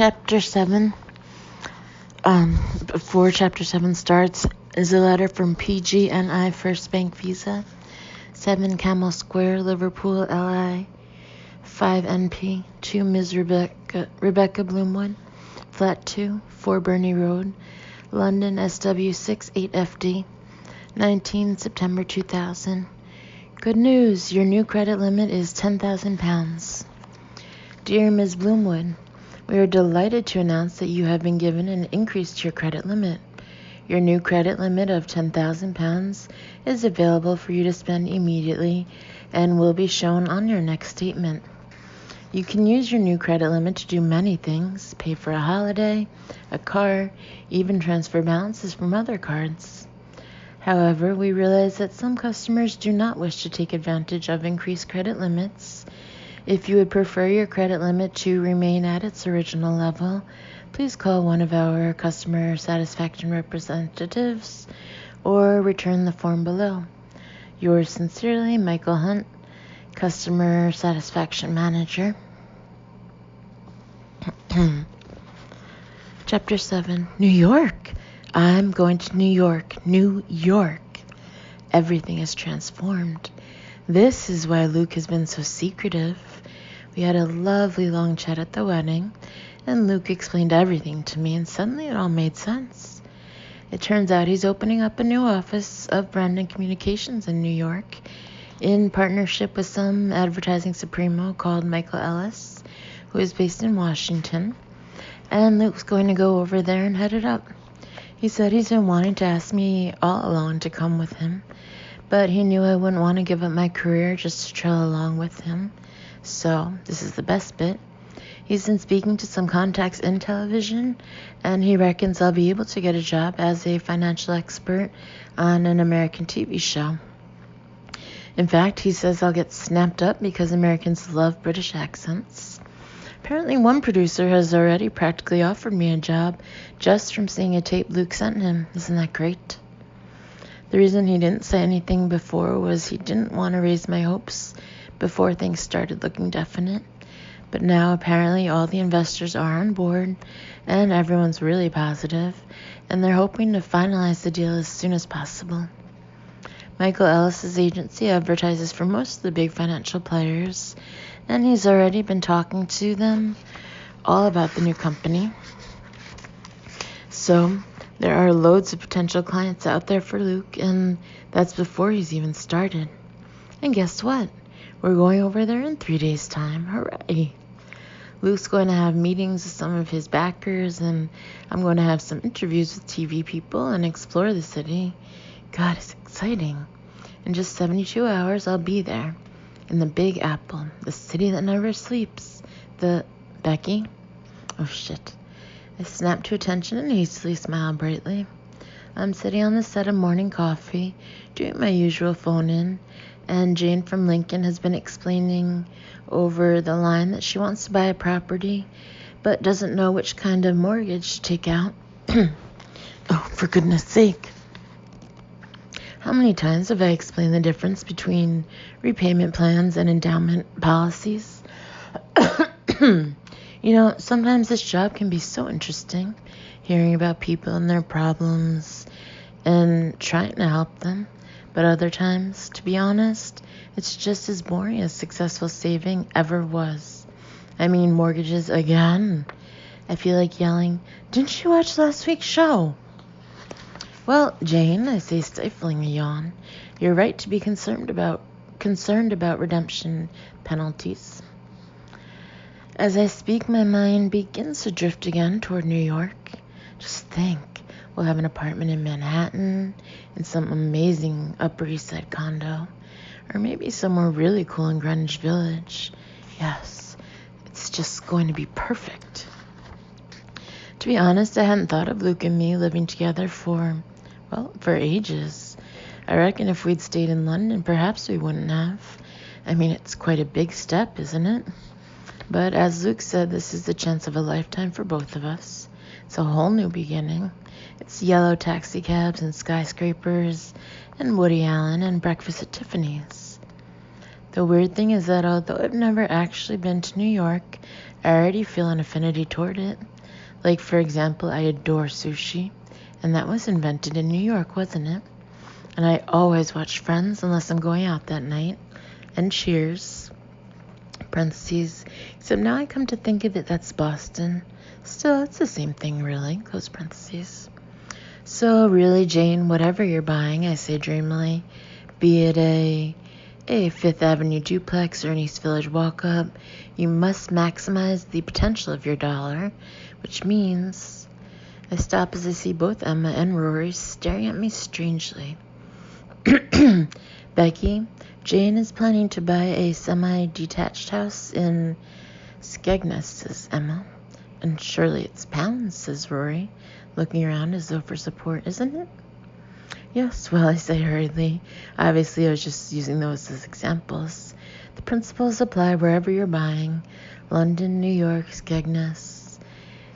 Chapter 7, before Chapter 7 starts, is a letter from PG&I First Bank Visa, 7 Camel Square, Liverpool, LI, 5NP, to Ms. Rebecca Bloomwood, Flat 2, 4 Burney Road, London, SW6 8FD, 19 September 2000. Good news, your new credit limit is £10,000. Dear Ms. Bloomwood, we are delighted to announce that you have been given an increase to your credit limit. Your new credit limit of £10,000 is available for you to spend immediately and will be shown on your next statement. You can use your new credit limit to do many things: pay for a holiday, a car, even transfer balances from other cards. However, we realize that some customers do not wish to take advantage of increased credit limits. If you would prefer your credit limit to remain at its original level, please call one of our customer satisfaction representatives or return the form below. Yours sincerely, Michael Hunt, Customer Satisfaction Manager. Chapter 7, New York. I'm going to New York. New York. Everything is transformed. This is why Luke has been so secretive. We had a lovely long chat at the wedding, and Luke explained everything to me, and suddenly it all made sense. It turns out he's opening up a new office of brand and communications in New York, in partnership with some advertising supremo called Michael Ellis, who is based in Washington, and Luke's going to go over there and head it up. He said he's been wanting to ask me all along to come with him, but he knew I wouldn't want to give up my career just to trail along with him. So, this is the best bit. He's been speaking to some contacts in television, and he reckons I'll be able to get a job as a financial expert on an American TV show. In fact, he says I'll get snapped up because Americans love British accents. Apparently, one producer has already practically offered me a job just from seeing a tape Luke sent him. Isn't that great? The reason he didn't say anything before was he didn't want to raise my hopes before things started looking definite. But now apparently all the investors are on board and everyone's really positive, and they're hoping to finalize the deal as soon as possible. Michael Ellis's agency advertises for most of the big financial players, and he's already been talking to them all about the new company. So there are loads of potential clients out there for Luke, and that's before he's even started. And guess what? We're going over there in 3 days' time. Hooray! Luke's going to have meetings with some of his backers, and I'm going to have some interviews with TV people and explore the city. God, it's exciting. In just 72 hours, I'll be there. In the Big Apple, the city that never sleeps. Becky? Oh, shit. I snapped to attention and hastily smiled brightly. I'm sitting on the set of Morning Coffee, doing my usual phone-in, and Jane from Lincoln has been explaining over the line that she wants to buy a property, but doesn't know which kind of mortgage to take out. Oh, for goodness sake. How many times have I explained the difference between repayment plans and endowment policies? You know, sometimes this job can be so interesting, hearing about people and their problems and trying to help them. But other times, to be honest, it's just as boring as successful saving ever was. I mean, mortgages again. I feel like yelling, "Didn't you watch last week's show?" Well, Jane, I say, stifling a yawn, you're right to be concerned about redemption penalties. As I speak, my mind begins to drift again toward New York. Just think, we'll have an apartment in Manhattan, in some amazing Upper East Side condo, or maybe somewhere really cool in Greenwich Village. Yes, it's just going to be perfect. To be honest, I hadn't thought of Luke and me living together for ages. I reckon if we'd stayed in London, perhaps we wouldn't have. I mean, it's quite a big step, isn't it? But as Luke said, this is the chance of a lifetime for both of us. It's a whole new beginning. It's yellow taxi cabs and skyscrapers and Woody Allen and breakfast at Tiffany's. The weird thing is that although I've never actually been to New York, I already feel an affinity toward it. Like, for example, I adore sushi, and that was invented in New York, wasn't it? And I always watch Friends unless I'm going out that night. And Cheers, parentheses, except now I come to think of it, that's Boston. Still, it's the same thing, really, close parentheses. So, really, Jane, whatever you're buying, I say dreamily, be it a Fifth Avenue duplex or an East Village walk-up, you must maximize the potential of your dollar, which means I stop as I see both Emma and Rory staring at me strangely. Becky, Jane is planning to buy a semi-detached house in Skegness, says Emma. And surely it's pounds, says Rory, looking around as though for support, isn't it? Yes, well, I say hurriedly. Obviously, I was just using those as examples. The principles apply wherever you're buying. London, New York, Skegness.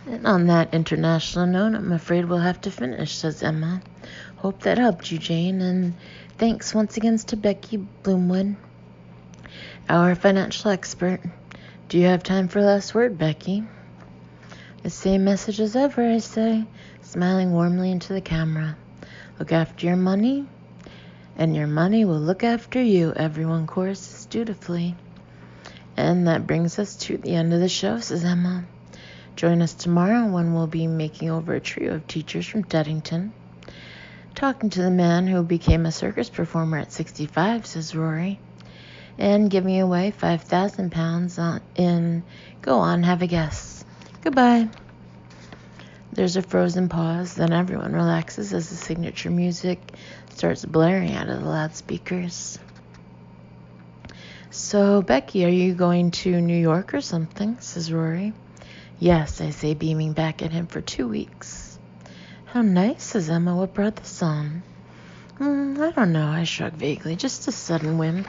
And on that international note, I'm afraid we'll have to finish, says Emma. Hope that helped you, Jane, and thanks once again to Becky Bloomwood, our financial expert. Do you have time for a last word, Becky? The same message as ever, I say, smiling warmly into the camera. Look after your money, and your money will look after you, everyone choruses dutifully. And that brings us to the end of the show, says Emma. Join us tomorrow when we'll be making over a trio of teachers from Teddington. Talking to the man who became a circus performer at 65, says Rory. And giving away £5,000 in Go On, Have a Guess. Goodbye. There's a frozen pause, then everyone relaxes as the signature music starts blaring out of the loudspeakers. So, Becky, are you going to New York or something? Says Rory. Yes, I say, beaming back at him, for 2 weeks. How nice, says Emma. What brought this on? I don't know, I shrug vaguely. Just a sudden whim.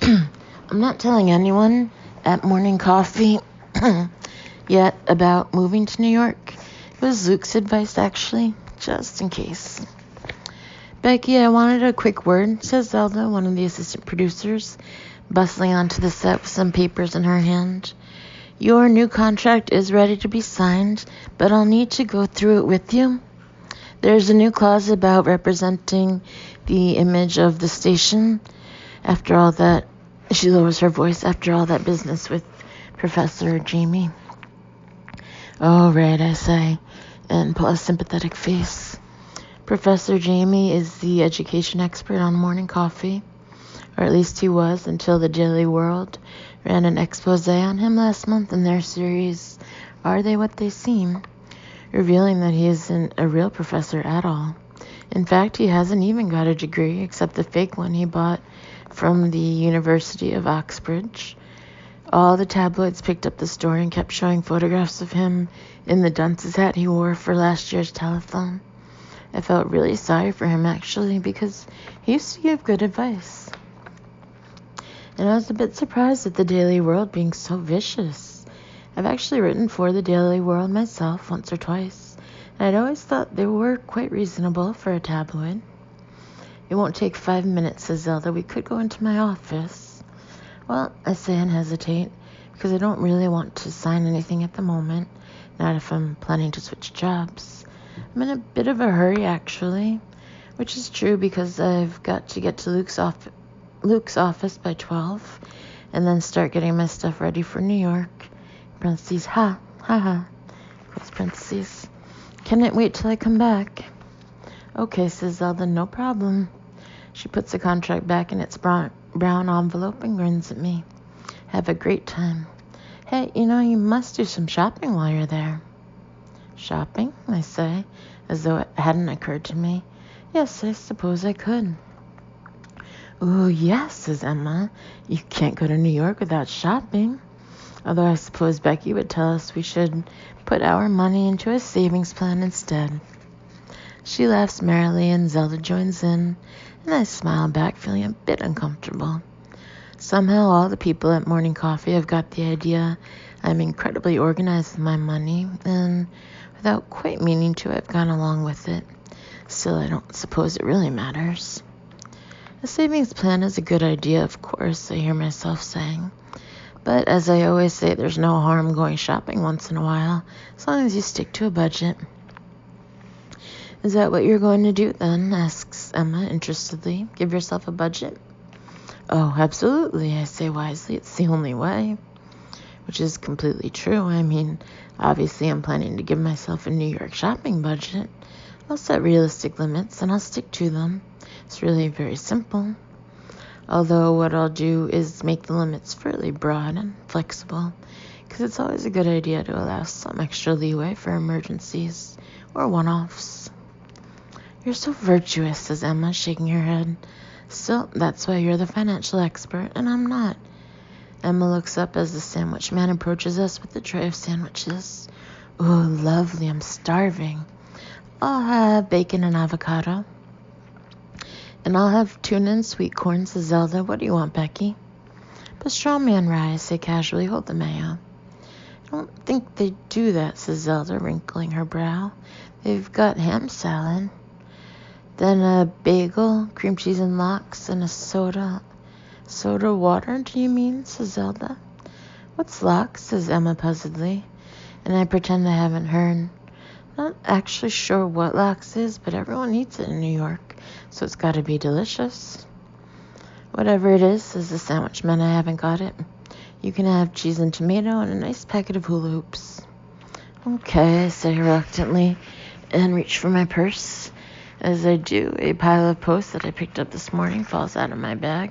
I'm not telling anyone at morning coffee yet about moving to New York. It was Luke's advice, actually, just in case. Becky, I wanted a quick word, says Zelda, one of the assistant producers, bustling onto the set with some papers in her hand. Your new contract is ready to be signed, but I'll need to go through it with you. There's a new clause about representing the image of the station. After all that, she lowers her voice, after all that business with Professor Jamie. Oh, right, I say, and pull a sympathetic face. Professor Jamie is the education expert on morning coffee, or at least he was until the Daily World ran an expose on him last month in their series, Are They What They Seem?, revealing that he isn't a real professor at all. In fact, he hasn't even got a degree except the fake one he bought from the University of Oxbridge. All the tabloids picked up the story and kept showing photographs of him in the dunce's hat he wore for last year's telethon. I felt really sorry for him, actually, because he used to give good advice. And I was a bit surprised at the Daily World being so vicious. I've actually written for the Daily World myself once or twice, and I'd always thought they were quite reasonable for a tabloid. It won't take 5 minutes, says Zelda. We could go into my office. Well, I say and hesitate, because I don't really want to sign anything at the moment, not if I'm planning to switch jobs. I'm in a bit of a hurry, actually, which is true because I've got to get to Luke's office by 12, and then start getting my stuff ready for New York. Parentheses, ha, close parentheses. Can it wait till I come back? Okay, says Zelda, no problem. She puts the contract back in its brown envelope and grins at me. Have a great time. Hey, you must do some shopping while you're there. Shopping, I say, as though it hadn't occurred to me. Yes, I suppose I could. Ooh, yes, says Emma. You can't go to New York without shopping. Although I suppose Becky would tell us we should put our money into a savings plan instead. She laughs merrily and Zelda joins in, and I smile back, feeling a bit uncomfortable. Somehow all the people at morning coffee have got the idea I'm incredibly organized with my money, and without quite meaning to, I've gone along with it. Still, I don't suppose it really matters. A savings plan is a good idea, of course, I hear myself saying. But as I always say, there's no harm going shopping once in a while, as long as you stick to a budget. Is that what you're going to do then? Asks Emma interestedly. Give yourself a budget? Oh, absolutely, I say wisely. It's the only way. Which is completely true. I mean, obviously I'm planning to give myself a New York shopping budget. I'll set realistic limits and I'll stick to them. It's really very simple. Although what I'll do is make the limits fairly broad and flexible, because it's always a good idea to allow some extra leeway for emergencies or one-offs. You're so virtuous, says Emma, shaking her head. Still, that's why you're the financial expert and I'm not. Emma looks up as the sandwich man approaches us with a tray of sandwiches. Oh, lovely, I'm starving. I'll have bacon and avocado. And I'll have tuna and sweet corn, says Zelda. What do you want, Becky? Pastrami and rye, I say casually. Hold the mayo. I don't think they do that, says Zelda, wrinkling her brow. They've got ham salad. Then a bagel, cream cheese and lox, and a soda. Soda water, do you mean? Says Zelda. What's lox? Says Emma puzzledly. And I pretend I haven't heard. Not actually sure what lox is, but everyone eats it in New York, so it's got to be delicious. Whatever it is, says the sandwich man, I haven't got it. You can have cheese and tomato and a nice packet of hula hoops. Okay, I say reluctantly, and reach for my purse. As I do, a pile of posts that I picked up this morning falls out of my bag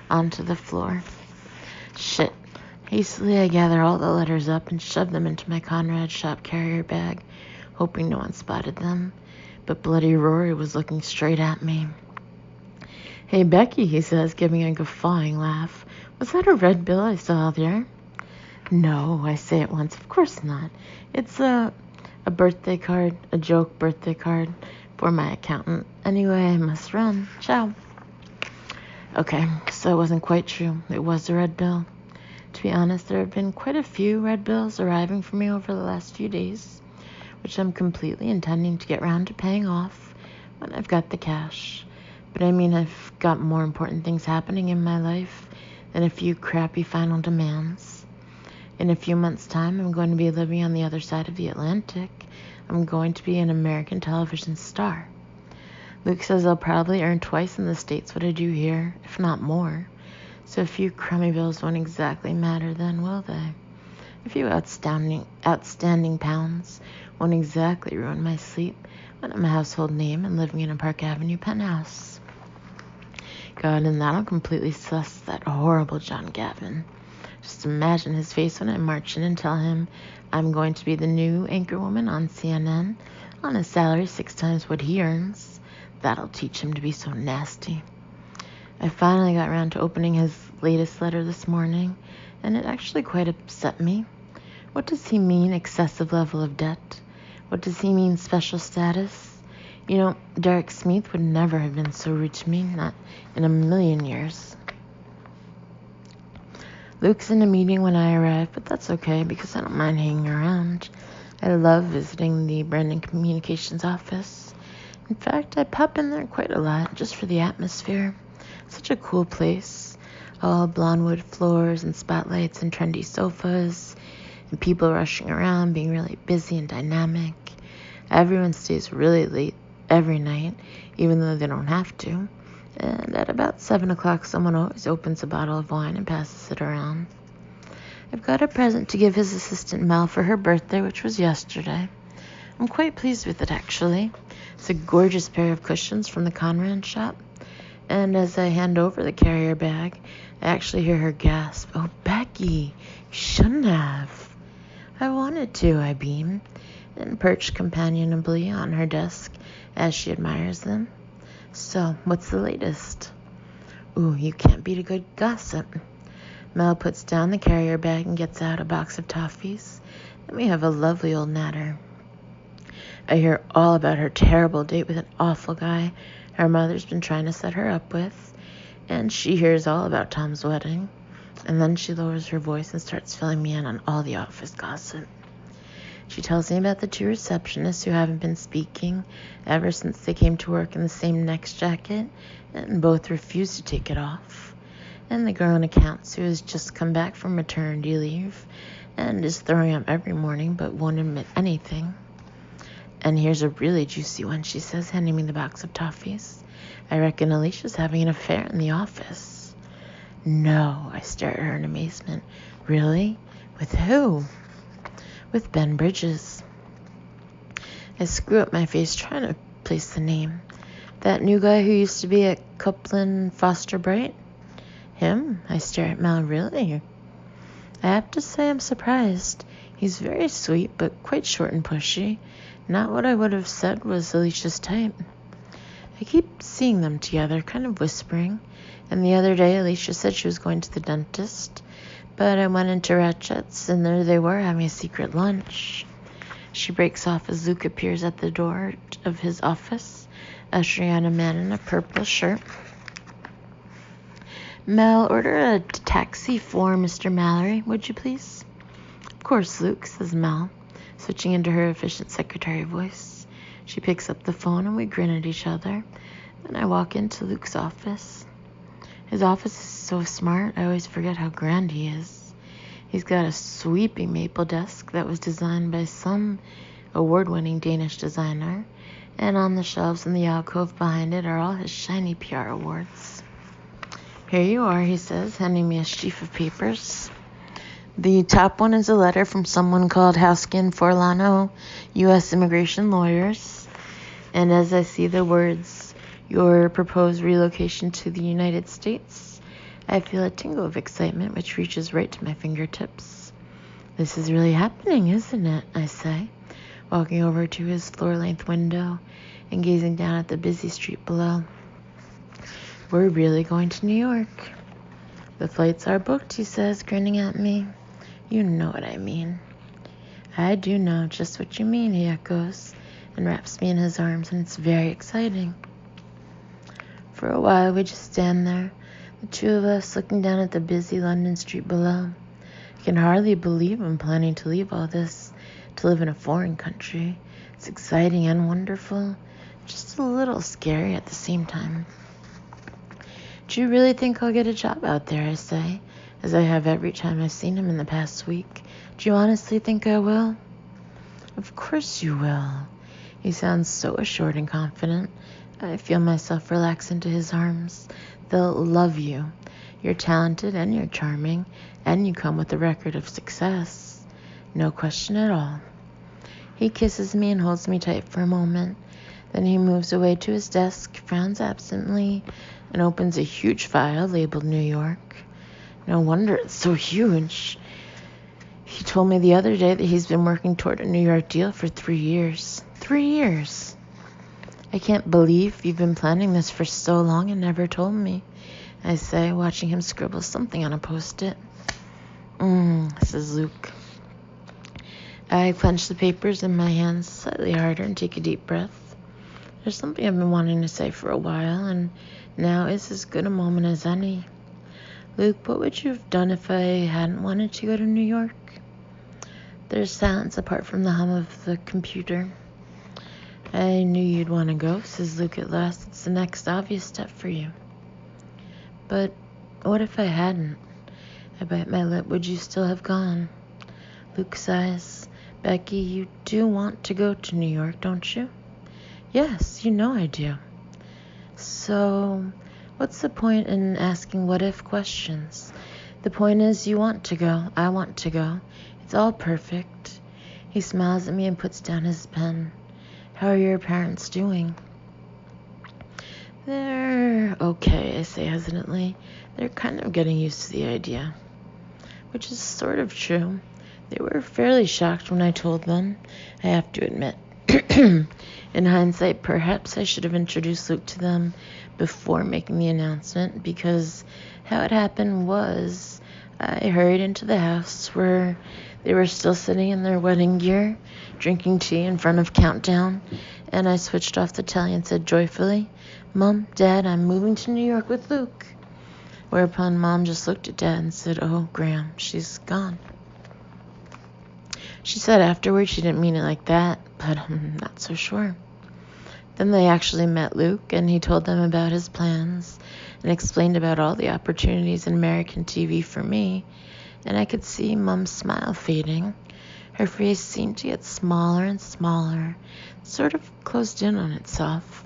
onto the floor. Shit. Hastily, I gather all the letters up and shove them into my Conrad shop carrier bag, hoping no one spotted them. But Bloody Rory was looking straight at me. Hey, Becky, he says, giving a guffawing laugh. Was that a red bill I saw there? No, I say at once. Of course not. It's a birthday card, a joke birthday card for my accountant. Anyway, I must run. Ciao. Okay, so it wasn't quite true. It was a red bill. To be honest, there have been quite a few red bills arriving for me over the last few days, which I'm completely intending to get round to paying off when I've got the cash. But I mean, I've got more important things happening in my life than a few crappy final demands. In a few months' time, I'm going to be living on the other side of the Atlantic. I'm going to be an American television star. Luke says I'll probably earn twice in the States what I do here, if not more. So a few crummy bills won't exactly matter then, will they? A few outstanding pounds won't exactly ruin my sleep when I'm a household name and living in a Park Avenue penthouse. God, and that'll completely suss that horrible John Gavin. Just imagine his face when I march in and tell him I'm going to be the new anchorwoman on CNN on a salary 6 times what he earns. That'll teach him to be so nasty. I finally got around to opening his latest letter this morning, and it actually quite upset me. What does he mean, excessive level of debt? What does he mean, special status? You know, Derek Smith would never have been so rude to me, not in a million years. Luke's in a meeting when I arrive, but that's okay because I don't mind hanging around. I love visiting the Brandon Communications office. In fact, I pop in there quite a lot just for the atmosphere. Such a cool place. All blonde wood floors and spotlights and trendy sofas and people rushing around being really busy and dynamic. Everyone stays really late every night, even though they don't have to. And at about 7 o'clock, someone always opens a bottle of wine and passes it around. I've got a present to give his assistant Mel for her birthday, which was yesterday. I'm quite pleased with it, actually. It's a gorgeous pair of cushions from the Conrad shop. And as I hand over the carrier bag, I actually hear her gasp, "Oh, Becky, you shouldn't have." I wanted to, I beam, and perch companionably on her desk as she admires them. So, what's the latest? Ooh, you can't beat a good gossip. Mel puts down the carrier bag and gets out a box of toffees. And we have a lovely old natter. I hear all about her terrible date with an awful guy her mother's been trying to set her up with. And she hears all about Tom's wedding. And then she lowers her voice and starts filling me in on all the office gossip. She tells me about the 2 receptionists who haven't been speaking ever since they came to work in the same neck jacket, and both refuse to take it off. and the girl in accounts who has just come back from maternity leave and is throwing up every morning but won't admit anything. And here's a really juicy one, she says, handing me the box of toffees. I reckon Alicia's having an affair in the office. No, I stare at her in amazement. Really? With who? With Ben Bridges. I screw up my face trying to place the name. That new guy who used to be at Copeland Foster Bright? Him? I stare at Mel. Really? I have to say I'm surprised. He's very sweet, but quite short and pushy. Not what I would have said was Alicia's type. I keep seeing them together, kind of whispering. And the other day, Alicia said she was going to the dentist. But I went into Ratchet's, and there they were having a secret lunch. She breaks off as Luke appears at the door of his office, ushering out a man in a purple shirt. Mel, order a taxi for Mr. Mallory, would you please? Of course, Luke, says Mel, switching into her efficient secretary voice. She picks up the phone and we grin at each other. Then I walk into Luke's office. His office is so smart, I always forget how grand he is. He's got a sweeping maple desk that was designed by some award-winning Danish designer, and on the shelves in the alcove behind it are all his shiny PR awards. Here you are, he says, handing me a sheaf of papers. The top one is a letter from someone called Haskin Forlano, U.S. immigration lawyers. And as I see the words, your proposed relocation to the United States, I feel a tingle of excitement which reaches right to my fingertips. This is really happening, isn't it? I say, walking over to his floor-length window and gazing down at the busy street below. We're really going to New York. The flights are booked, he says, grinning at me. You know what I mean. I do know just what you mean, he echoes, and wraps me in his arms, and it's very exciting. For a while, we just stand there, the two of us looking down at the busy London street below. I can hardly believe I'm planning to leave all this to live in a foreign country. It's exciting and wonderful, just a little scary at the same time. Do you really think I'll get a job out there, I say, as I have every time I've seen him in the past week. Do you honestly think I will? Of course you will. He sounds so assured and confident. I feel myself relax into his arms. They'll love you. You're talented and you're charming, and you come with a record of success. No question at all. He kisses me and holds me tight for a moment. Then he moves away to his desk, frowns absently, and opens a huge file labeled New York. No wonder it's so huge. He told me the other day that he's been working toward a New York deal for 3 years. 3 years. I can't believe you've been planning this for so long and never told me, I say, watching him scribble something on a Post-it. Says Luke. I clench the papers in my hands slightly harder and take a deep breath. There's something I've been wanting to say for a while, and now is as good a moment as any. Luke, what would you have done if I hadn't wanted to go to New York? There's silence apart from the hum of the computer. I knew you'd want to go, says Luke at last. It's the next obvious step for you. But what if I hadn't? I bite my lip. Would you still have gone? Luke sighs. Becky, you do want to go to New York, don't you? Yes, you know I do. So, what's the point in asking what-if questions? The point is you want to go. I want to go. It's all perfect. He smiles at me and puts down his pen. How are your parents doing? They're okay, I say hesitantly. They're kind of getting used to the idea. Which is sort of true. They were fairly shocked when I told them, I have to admit. In hindsight, perhaps I should have introduced Luke to them before making the announcement, because how it happened was I hurried into the house where they were still sitting in their wedding gear, drinking tea in front of Countdown, and I switched off the telly and said joyfully, Mom, Dad, I'm moving to New York with Luke. Whereupon Mom just looked at Dad and said, oh, Graham, she's gone. She said afterwards she didn't mean it like that, but I'm not so sure. Then they actually met Luke, and he told them about his plans and explained about all the opportunities in American TV for me, and I could see Mom's smile fading. Her face seemed to get smaller and smaller, sort of closed in on itself.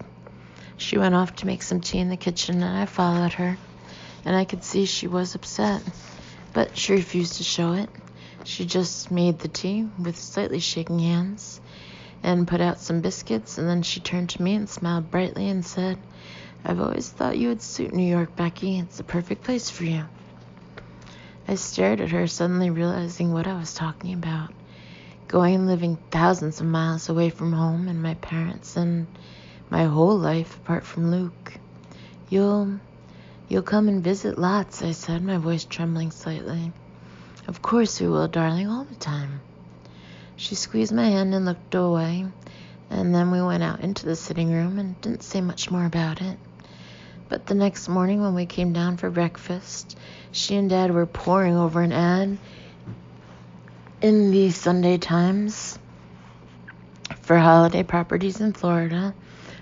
She went off to make some tea in the kitchen, and I followed her, and I could see she was upset, but she refused to show it. She just made the tea with slightly shaking hands and put out some biscuits, and then she turned to me and smiled brightly and said, "I've always thought you would suit New York, Becky. It's the perfect place for you." I stared at her, suddenly realizing what I was talking about. Going and living thousands of miles away from home and my parents and my whole life apart from Luke. You'll come and visit lots," I said, my voice trembling slightly. "Of course we will, darling, all the time." She squeezed my hand and looked away, and then we went out into the sitting room and didn't say much more about it. But the next morning when we came down for breakfast, she and Dad were poring over an ad in the Sunday Times for holiday properties in Florida,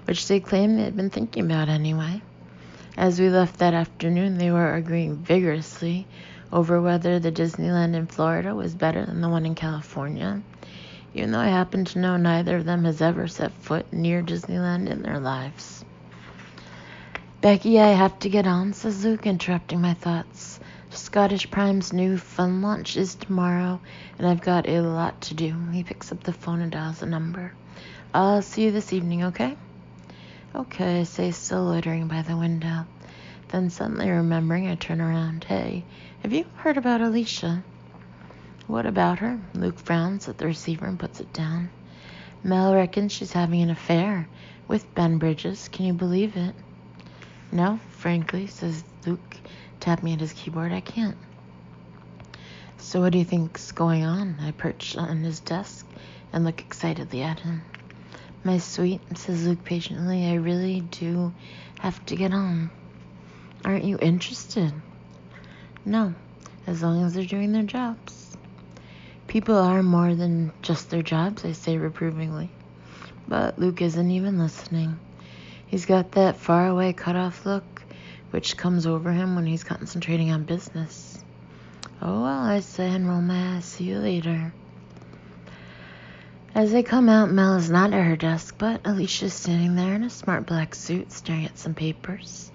which they claimed they had been thinking about anyway. As we left that afternoon, they were arguing vigorously over whether the Disneyland in Florida was better than the one in California, even though I happen to know neither of them has ever set foot near Disneyland in their lives. "Becky, I have to get on," says Luke, interrupting my thoughts. "Scottish Prime's new fun launch is tomorrow, and I've got a lot to do." He picks up the phone and dials a number. "I'll see you this evening, okay?" "Okay," I say, still loitering by the window. Then suddenly remembering, I turn around. "Hey, have you heard about Alicia?" "What about her?" Luke frowns at the receiver and puts it down. "Mel reckons she's having an affair with Ben Bridges. Can you believe it?" "No, frankly," says Luke, tapping at his keyboard. "I can't." "So what do you think's going on?" I perch on his desk and look excitedly at him. "My sweet," says Luke patiently, "I really do have to get on." "Aren't you interested?" "No, as long as they're doing their jobs." "People are more than just their jobs," I say reprovingly. But Luke isn't even listening. He's got that faraway cut-off look which comes over him when he's concentrating on business. "Oh well," I say and roll my eyes. "See you later." As I come out, Mel is not at her desk, but Alicia's standing there in a smart black suit, staring at some papers.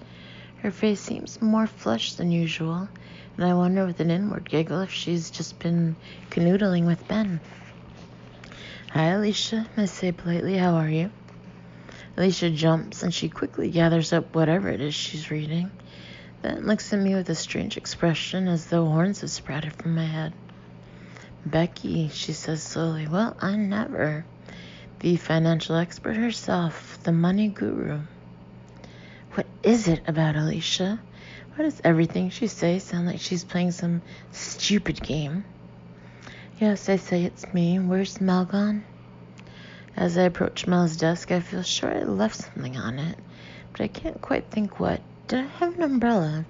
Her face seems more flushed than usual, and I wonder with an inward giggle if she's just been canoodling with Ben. "Hi, Alicia," I say politely. "How are you?" Alicia jumps, and she quickly gathers up whatever it is she's reading, then looks at me with a strange expression as though horns have sprouted from my head. "Becky," she says slowly. "Well, I never. The financial expert herself, the money guru." What is it about Alicia? Why does everything she says sound like she's playing some stupid game? "Yes," I say, "it's me. Where's Mel gone?" As I approach Mel's desk, I feel sure I left something on it, but I can't quite think what. Did I have an umbrella?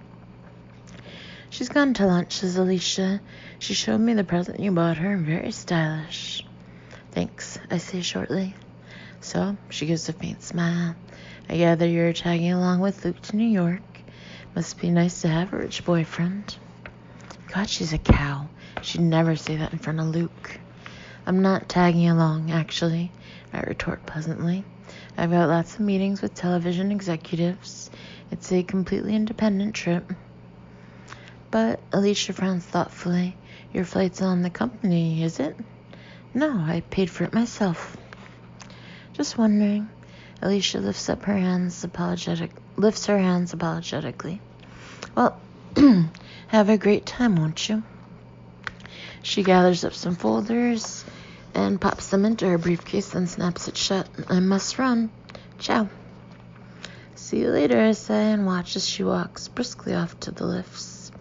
"She's gone to lunch," says Alicia. "She showed me the present you bought her. Very stylish." "Thanks," I say shortly. "So," she gives a faint smile, "I gather you're tagging along with Luke to New York. Must be nice to have a rich boyfriend." God, she's a cow. She'd never say that in front of Luke. "I'm not tagging along, actually," I retort pleasantly. "I've got lots of meetings with television executives. It's a completely independent trip." "But," Alicia frowns thoughtfully, "your flight's on the company, is it?" "No, I paid for it myself." "Just wondering." Alicia lifts her hands apologetically. "Well, have a great time, won't you?" She gathers up some folders and pops them into her briefcase and snaps it shut. "I must run. Ciao." "See you later," I say, and watch as she walks briskly off to the lifts.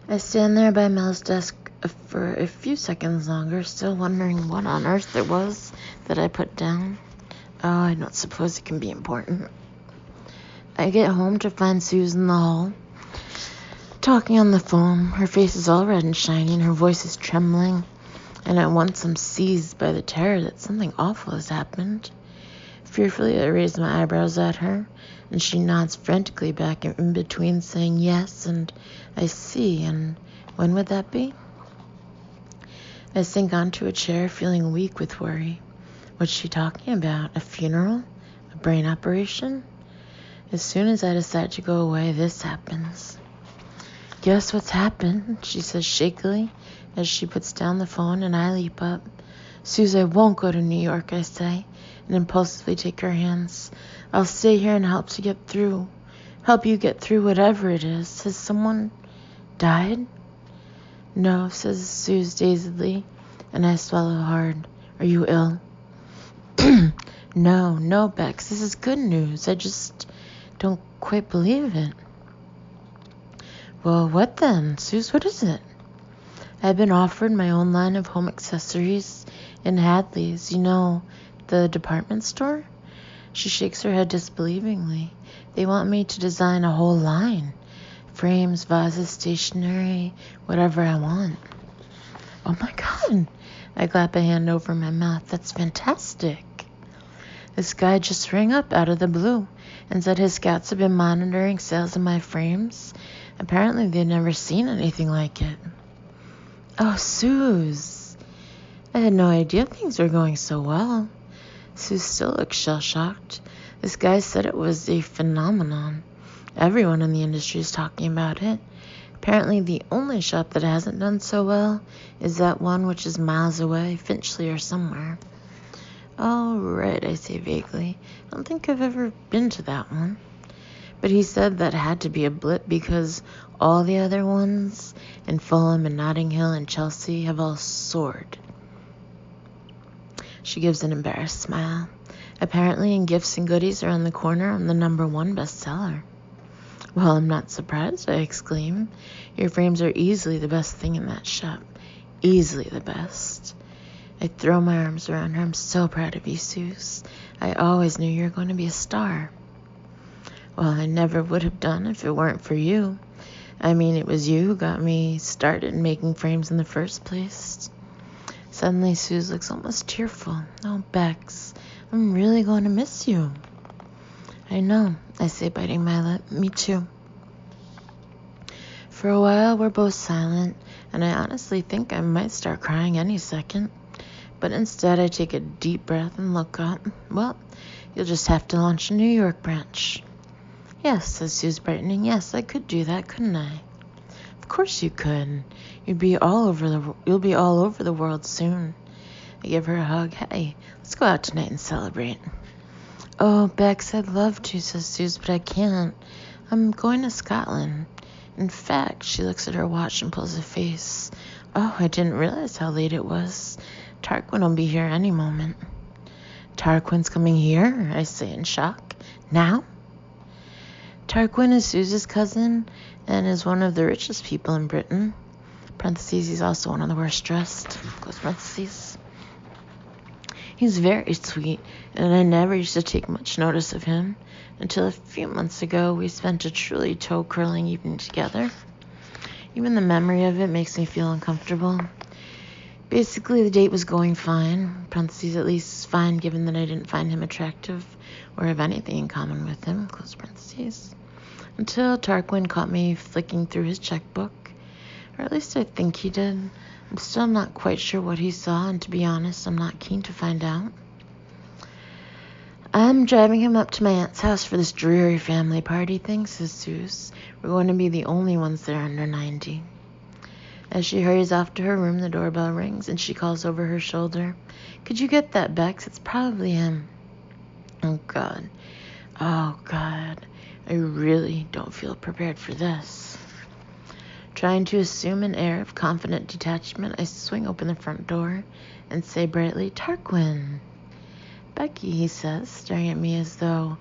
I stand there by Mel's desk for a few seconds longer, still wondering what on earth it was that I put down. Oh, I don't suppose it can be important. I get home to find Susan in the hall, talking on the phone. Her face is all red and shiny, and her voice is trembling, and at once I'm seized by the terror that something awful has happened. Fearfully, I raise my eyebrows at her, and she nods frantically back in between saying yes and I see, and when would that be? I sink onto a chair feeling weak with worry. What's she talking about? A funeral? A brain operation? As soon as I decide to go away, this happens. Guess what's happened? She says shakily as she puts down the phone and I leap up. Suze, I won't go to New York, I say, and impulsively take her hands. I'll stay here and help you get through whatever it is. Has someone died? No, says Suze dazedly, and I swallow hard. Are you ill? No, Bex, this is good news. I just don't quite believe it. Well, what then? Suze, what is it? I've been offered my own line of home accessories in Hadley's, the department store. She shakes her head disbelievingly. They want me to design a whole line. Frames, vases, stationery, whatever I want. Oh my God. I clap a hand over my mouth. That's fantastic. This guy just rang up out of the blue and said his scouts have been monitoring sales of my frames. Apparently they'd never seen anything like it. Oh, Suze. I had no idea things were going so well. Suze still looks shell-shocked. This guy said it was a phenomenon. Everyone in the industry is talking about it. Apparently the only shop that hasn't done so well is that one which is miles away, Finchley or somewhere. Oh, right, I say vaguely. I don't think I've ever been to that one. But he said that had to be a blip because all the other ones in Fulham and Notting Hill and Chelsea have all soared. She gives an embarrassed smile. Apparently in Gifts and Goodies around the corner, I'm the #1 bestseller. Well, I'm not surprised, I exclaim. Your frames are easily the best thing in that shop. Easily the best. I throw my arms around her. I'm so proud of you, Suze. I always knew you were going to be a star. Well, I never would have done if it weren't for you. I mean, it was you who got me started making frames in the first place. Suddenly, Suze looks almost tearful. Oh, Bex, I'm really going to miss you. I know, I say, biting my lip. Me too. For a while, we're both silent, and I honestly think I might start crying any second. But instead, I take a deep breath and look up. Well, you'll just have to launch a New York branch. Yes, says Suze, brightening. Yes, I could do that, couldn't I? Of course you could. You'll be all over the world soon. I give her a hug. Hey, let's go out tonight and celebrate. Oh, Bex, I'd love to, says Suze, but I can't. I'm going to Scotland. In fact, she looks at her watch and pulls a face. Oh, I didn't realize how late it was. Tarquin will be here any moment. Tarquin's coming here, I say in shock. Now? Tarquin is Suze's cousin and is one of the richest people in Britain. Parentheses, he's also one of the worst dressed. Close parentheses. He's very sweet, and I never used to take much notice of him until a few months ago we spent a truly toe-curling evening together. Even the memory of it makes me feel uncomfortable. Basically, the date was going fine, parentheses, at least fine given that I didn't find him attractive or have anything in common with him, close parentheses, until Tarquin caught me flicking through his checkbook, or at least I think he did. I'm still not quite sure what he saw, and to be honest, I'm not keen to find out. I'm driving him up to my aunt's house for this dreary family party thing, says Suze. We're going to be the only ones there under 90. As she hurries off to her room, the doorbell rings, and she calls over her shoulder. Could you get that, Bex? It's probably him. Oh, God. I really don't feel prepared for this. Trying to assume an air of confident detachment, I swing open the front door and say brightly, Tarquin. Becky, he says, staring at me as though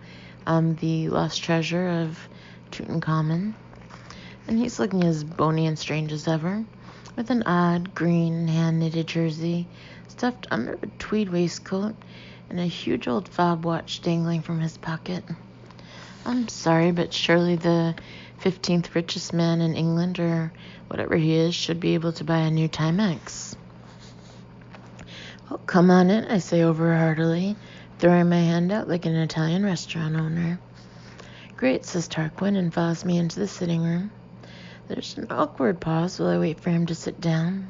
I'm the lost treasure of Tutankhamun. And he's looking as bony and strange as ever, with an odd green hand-knitted jersey stuffed under a tweed waistcoat and a huge old fob watch dangling from his pocket. I'm sorry, but surely the 15th richest man in England, or whatever he is, should be able to buy a new Timex. Well, come on in, I say over heartily, throwing my hand out like an Italian restaurant owner. Great, says Tarquin, and follows me into the sitting room. There's an awkward pause while I wait for him to sit down.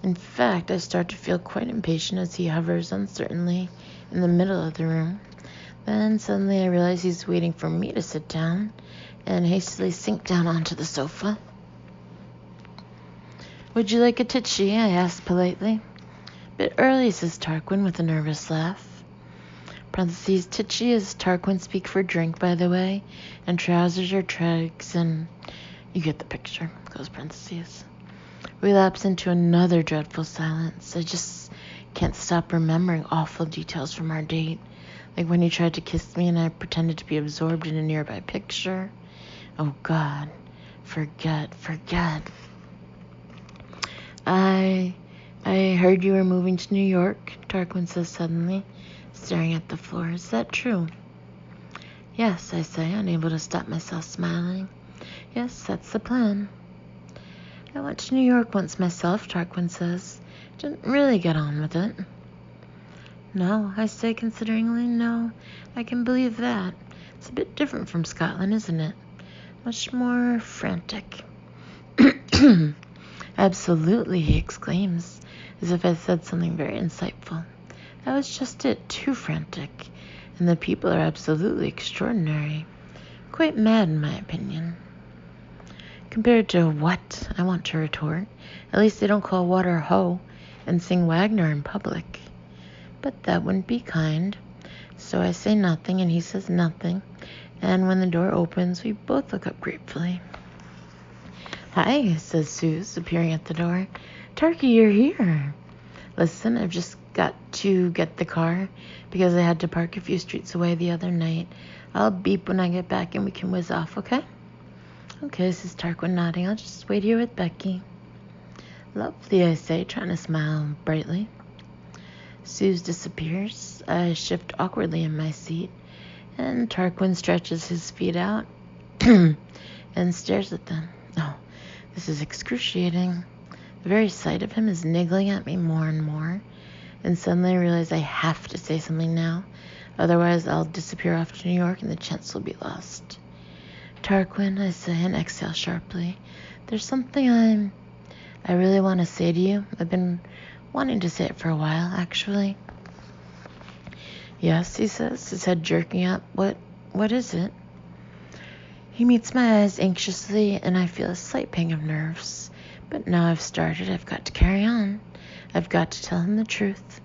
In fact, I start to feel quite impatient as he hovers uncertainly in the middle of the room. Then suddenly I realize he's waiting for me to sit down and hastily sink down onto the sofa. Would you like a tichy? I asked politely. Bit early, says Tarquin with a nervous laugh. Parentheses, tichy is Tarquin speak for drink, by the way, and trousers are tregs, and you get the picture, close parentheses. We lapse into another dreadful silence. I just can't stop remembering awful details from our date, like when he tried to kiss me and I pretended to be absorbed in a nearby picture. Oh God, forget. I heard you were moving to New York, Tarquin says suddenly, staring at the floor. Is that true? Yes, I say, unable to stop myself smiling. Yes, that's the plan. I went to New York once myself, Tarquin says. Didn't really get on with it. No, I say consideringly, no. I can believe that. It's a bit different from Scotland, isn't it? Much more frantic. Absolutely, he exclaims, as if I said something very insightful. That was just it, too frantic. And the people are absolutely extraordinary. Quite mad, in my opinion. Compared to what? I want to retort. At least they don't call water hoe and sing Wagner in public. But that wouldn't be kind. So I say nothing and he says nothing. And when the door opens, we both look up gratefully. Hi, says Suze, appearing at the door. Turkey, you're here. Listen, I've just got to get the car because I had to park a few streets away the other night. I'll beep when I get back and we can whiz off, okay? Okay, says Tarquin, nodding. I'll just wait here with Becky. Lovely, I say, trying to smile brightly. Suze disappears. I shift awkwardly in my seat, and Tarquin stretches his feet out and stares at them. Oh, this is excruciating. The very sight of him is niggling at me more and more, and suddenly I realize I have to say something now. Otherwise, I'll disappear off to New York and the chance will be lost. Tarquin, I say, and exhale sharply. There's something I really want to say to you. I've been wanting to say it for a while, actually. Yes, he says, his head jerking up. What is it? He meets my eyes anxiously, and I feel a slight pang of nerves. But now I've started, I've got to carry on. I've got to tell him the truth.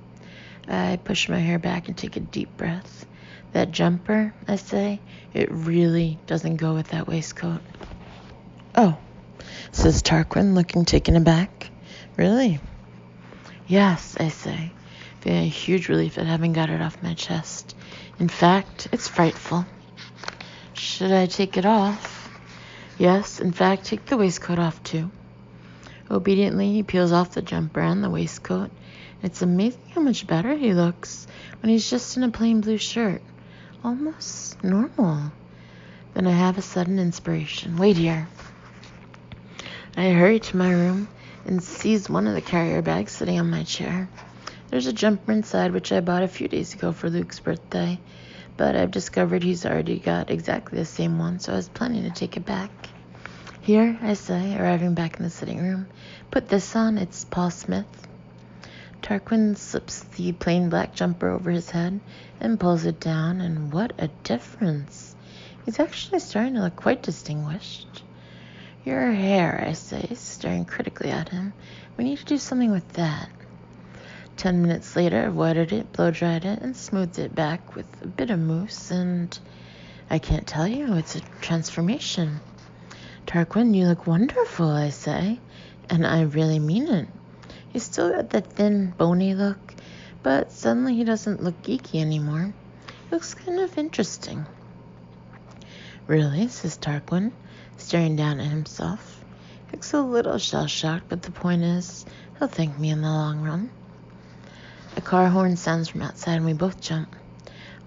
I push my hair back and take a deep breath. That jumper, I say, it really doesn't go with that waistcoat. Oh, says Tarquin, looking taken aback. Really? Yes, I say, feeling a huge relief at having got it off my chest. In fact, it's frightful. Should I take it off? Yes, in fact, take the waistcoat off too. Obediently, he peels off the jumper and the waistcoat. It's amazing how much better he looks when he's just in a plain blue shirt. Almost normal. Then I have a sudden inspiration. Wait here. I hurry to my room and seize one of the carrier bags sitting on my chair. There's a jumper inside which I bought a few days ago for Luke's birthday, but I've discovered he's already got exactly the same one, so I was planning to take it back. Here, I say, arriving back in the sitting room. Put this on, it's Paul Smith. Tarquin slips the plain black jumper over his head and pulls it down, and what a difference. He's actually starting to look quite distinguished. Your hair, I say, staring critically at him. We need to do something with that. 10 minutes later, I've wetted it, blow-dried it, and smoothed it back with a bit of mousse, and I can't tell you, it's a transformation. Tarquin, you look wonderful, I say, and I really mean it. He's still got that thin, bony look, but suddenly he doesn't look geeky anymore. He looks kind of interesting. Really, says Tarquin, staring down at himself. He looks a little shell-shocked, but the point is, he'll thank me in the long run. A car horn sounds from outside, and we both jump.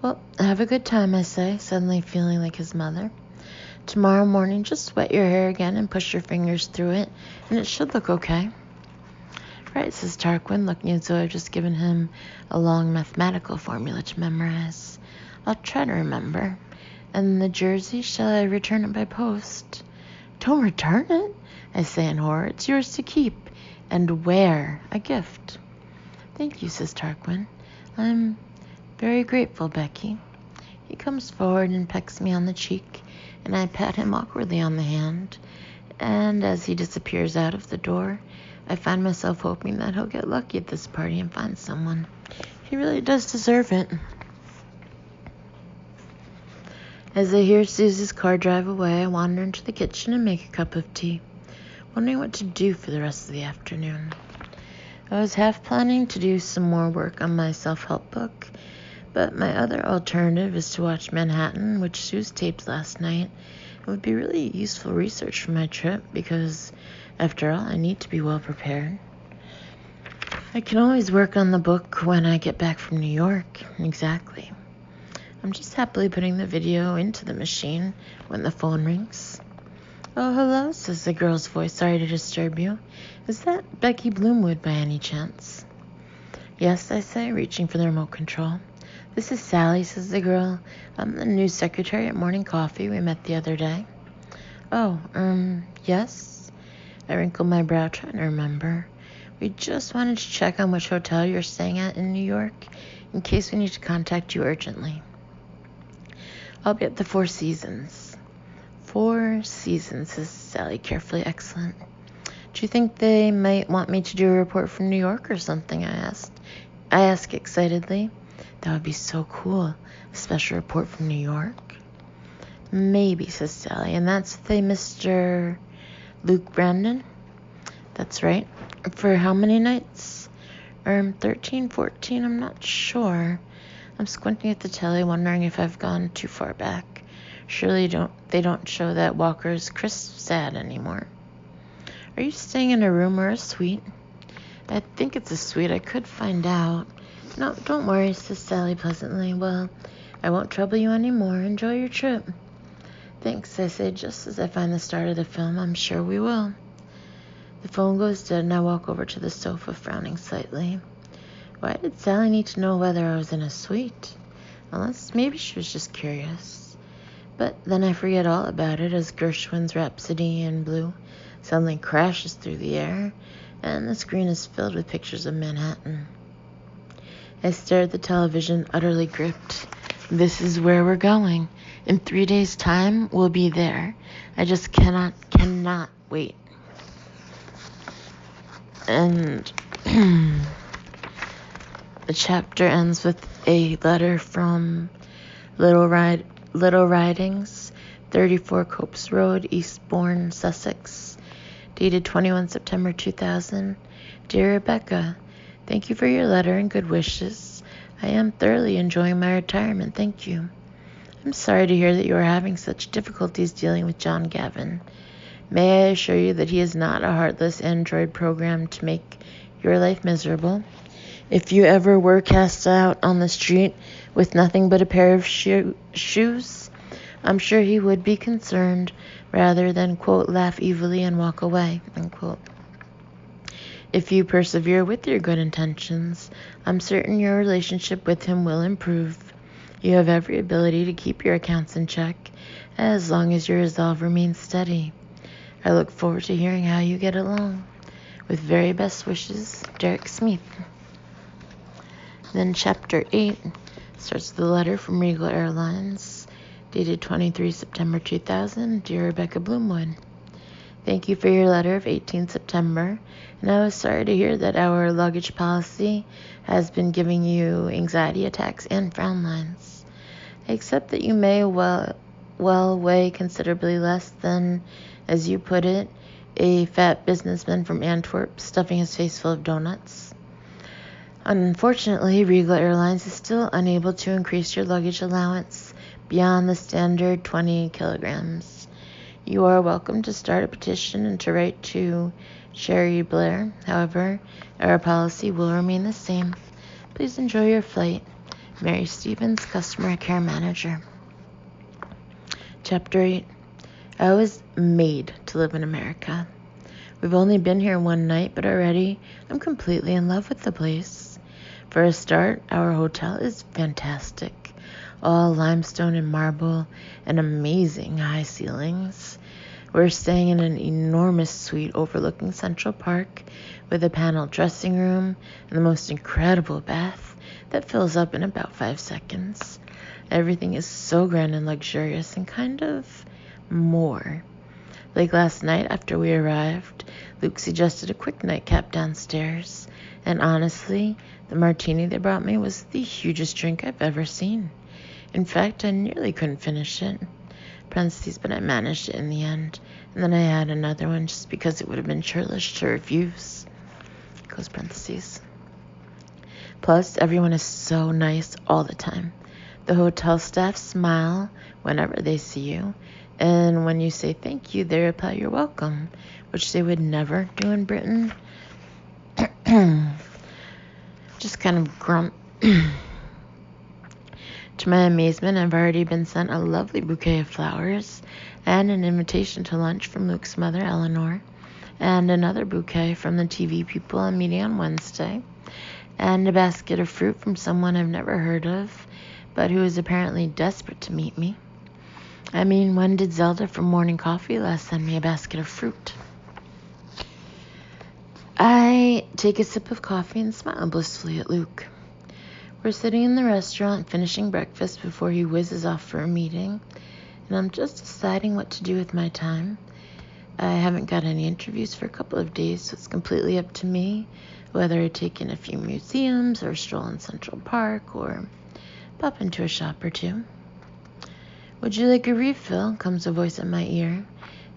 Well, have a good time, I say, suddenly feeling like his mother. Tomorrow morning, just wet your hair again and push your fingers through it, and it should look okay. right, says Tarquin, looking as though I've just given him a long mathematical formula to memorize. I'll try to remember. And the jersey, shall I return it by post? Don't return it, I say in horror. It's yours to keep and wear, a gift. Thank you, says Tarquin. I'm very grateful, Becky. He comes forward and pecks me on the cheek, and I pat him awkwardly on the hand. And as he disappears out of the door, I find myself hoping that he'll get lucky at this party and find someone. He really does deserve it. As I hear Susie's car drive away, I wander into the kitchen and make a cup of tea, wondering what to do for the rest of the afternoon. I was half planning to do some more work on my self-help book, but my other alternative is to watch Manhattan, which Suze taped last night. It would be really useful research for my trip because, after all, I need to be well prepared. I can always work on the book when I get back from New York. Exactly. I'm just happily putting the video into the machine when the phone rings. Oh, hello, says the girl's voice. Sorry to disturb you. Is that Becky Bloomwood by any chance? Yes, I say, reaching for the remote control. This is Sally, says the girl. I'm the new secretary at Morning Coffee. We met the other day. Oh, yes? I wrinkle my brow, trying to remember. We just wanted to check on which hotel you're staying at in New York, in case we need to contact you urgently. I'll be at the Four Seasons. Four Seasons, says Sally carefully. Excellent. Do you think they might want me to do a report from New York or something? I ask excitedly. That would be so cool. A special report from New York. Maybe, says Sally. And that's the Mr. Luke Brandon? That's right. For how many nights? 13, 14, I'm not sure. I'm squinting at the telly, wondering if I've gone too far back. Surely they don't show that Walker's crisp sad anymore. Are you staying in a room or a suite? I think it's a suite. I could find out. No, don't worry, says Sally pleasantly. Well, I won't trouble you anymore. Enjoy your trip. Thanks, I say just as I find the start of the film. I'm sure we will. The phone goes dead and I walk over to the sofa, frowning slightly. Why did Sally need to know whether I was in a suite? Unless maybe she was just curious. But then I forget all about it as Gershwin's Rhapsody in Blue suddenly crashes through the air, and the screen is filled with pictures of Manhattan. I stare at the television, utterly gripped. This is where we're going. In 3 days' time, we'll be there. I just cannot wait. And the chapter ends with a letter from Little Ridings, 34 Copse Road, Eastbourne, Sussex, dated 21 September 2000. Dear Rebecca, thank you for your letter and good wishes. I am thoroughly enjoying my retirement, thank you. I'm sorry to hear that you are having such difficulties dealing with John Gavin. May I assure you that he is not a heartless android programmed to make your life miserable. If you ever were cast out on the street with nothing but a pair of shoes, I'm sure he would be concerned rather than, quote, laugh evilly and walk away, unquote. If you persevere with your good intentions, I'm certain your relationship with him will improve. You have every ability to keep your accounts in check, as long as your resolve remains steady. I look forward to hearing how you get along. With very best wishes, Derek Smith. Then Chapter 8 starts with a letter from Regal Airlines, dated 23 September 2000, Dear Rebecca Bloomwood. Thank you for your letter of 18 September, and I was sorry to hear that our luggage policy has been giving you anxiety attacks and frown lines. I accept that you may well weigh considerably less than, as you put it, a fat businessman from Antwerp stuffing his face full of donuts. Unfortunately, Regal Airlines is still unable to increase your luggage allowance beyond the standard 20 kilograms. You are welcome to start a petition and to write to Sherry Blair. However, our policy will remain the same. Please enjoy your flight. Mary Stevens, Customer Care Manager. Chapter 8. I was made to live in America. We've only been here one night, but already I'm completely in love with the place. For a start, our hotel is fantastic. All limestone and marble and amazing high ceilings. We're staying in an enormous suite overlooking Central Park with a paneled dressing room and the most incredible bath that fills up in about 5 seconds. Everything is so grand and luxurious and kind of more. Like last night after we arrived, Luke suggested a quick nightcap downstairs. And honestly, the martini they brought me was the hugest drink I've ever seen. In fact, I nearly couldn't finish it. Parentheses, but I managed it in the end. And then I had another one just because it would have been churlish to refuse. Close parentheses. Plus, everyone is so nice all the time. The hotel staff smile whenever they see you. And when you say thank you, they reply, "You're welcome," which they would never do in Britain. Just kind of grunt. To my amazement, I've already been sent a lovely bouquet of flowers and an invitation to lunch from Luke's mother, Eleanor, and another bouquet from the TV people I'm meeting on Wednesday, and a basket of fruit from someone I've never heard of, but who is apparently desperate to meet me. I mean, when did Zelda from Morning Coffee last send me a basket of fruit? I take a sip of coffee and smile blissfully at Luke. We're sitting in the restaurant finishing breakfast before he whizzes off for a meeting, and I'm just deciding what to do with my time. I haven't got any interviews for a couple of days, so it's completely up to me whether I take in a few museums or stroll in Central Park or pop into a shop or two. "Would you like a refill?" comes a voice at my ear,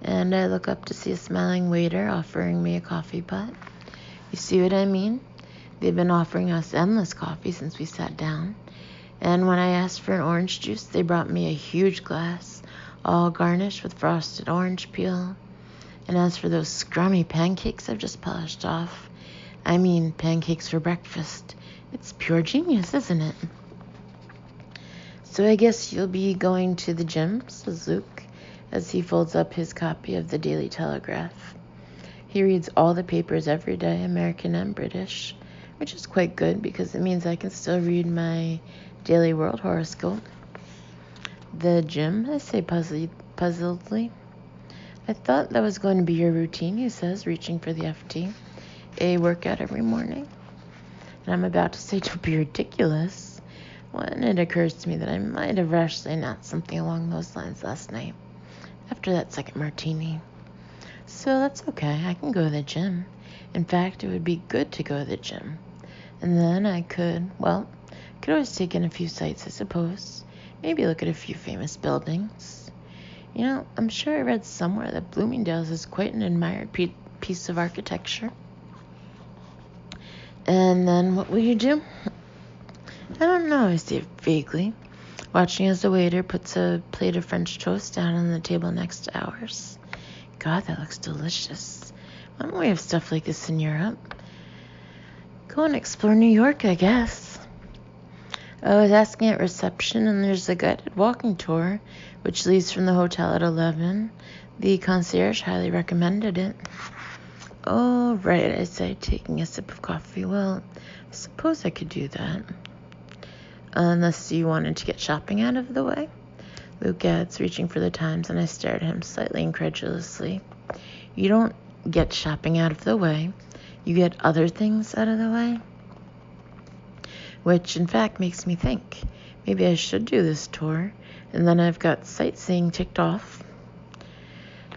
and I look up to see a smiling waiter offering me a coffee pot. You see what I mean? They've been offering us endless coffee since we sat down, and when I asked for an orange juice, they brought me a huge glass, all garnished with frosted orange peel. And as for those scrummy pancakes I've just polished off, I mean pancakes for breakfast. It's pure genius, isn't it? "So I guess you'll be going to the gym," says Luke, as he folds up his copy of the Daily Telegraph. He reads all the papers every day, American and British, which is quite good because it means I can still read my daily world horoscope. "The gym?" I say puzzledly. "I thought that was going to be your routine," he says, reaching for the FT. "A workout every morning." And I'm about to say, "Don't be ridiculous," when it occurs to me that I might have rashly announced something along those lines last night, after that second martini. So that's okay, I can go to the gym. In fact, it would be good to go to the gym. And then I could always take in a few sights, I suppose. Maybe look at a few famous buildings. You know, I'm sure I read somewhere that Bloomingdale's is quite an admired piece of architecture. And then what will you do? "I don't know," I say vaguely, watching as the waiter puts a plate of French toast down on the table next to ours. God, that looks delicious. Why don't we have stuff like this in Europe? Go and explore New York, I guess. I was asking at reception, and there's a guided walking tour, which leaves from the hotel at 11. The concierge highly recommended it. "Oh, right," I say, taking a sip of coffee. "Well, I suppose I could do that. Unless you wanted to get shopping out of the way," Luke adds, reaching for the Times, and I stare at him slightly incredulously. "You don't get shopping out of the way. You get other things out of the way." Which, in fact, makes me think, maybe I should do this tour, and then I've got sightseeing ticked off.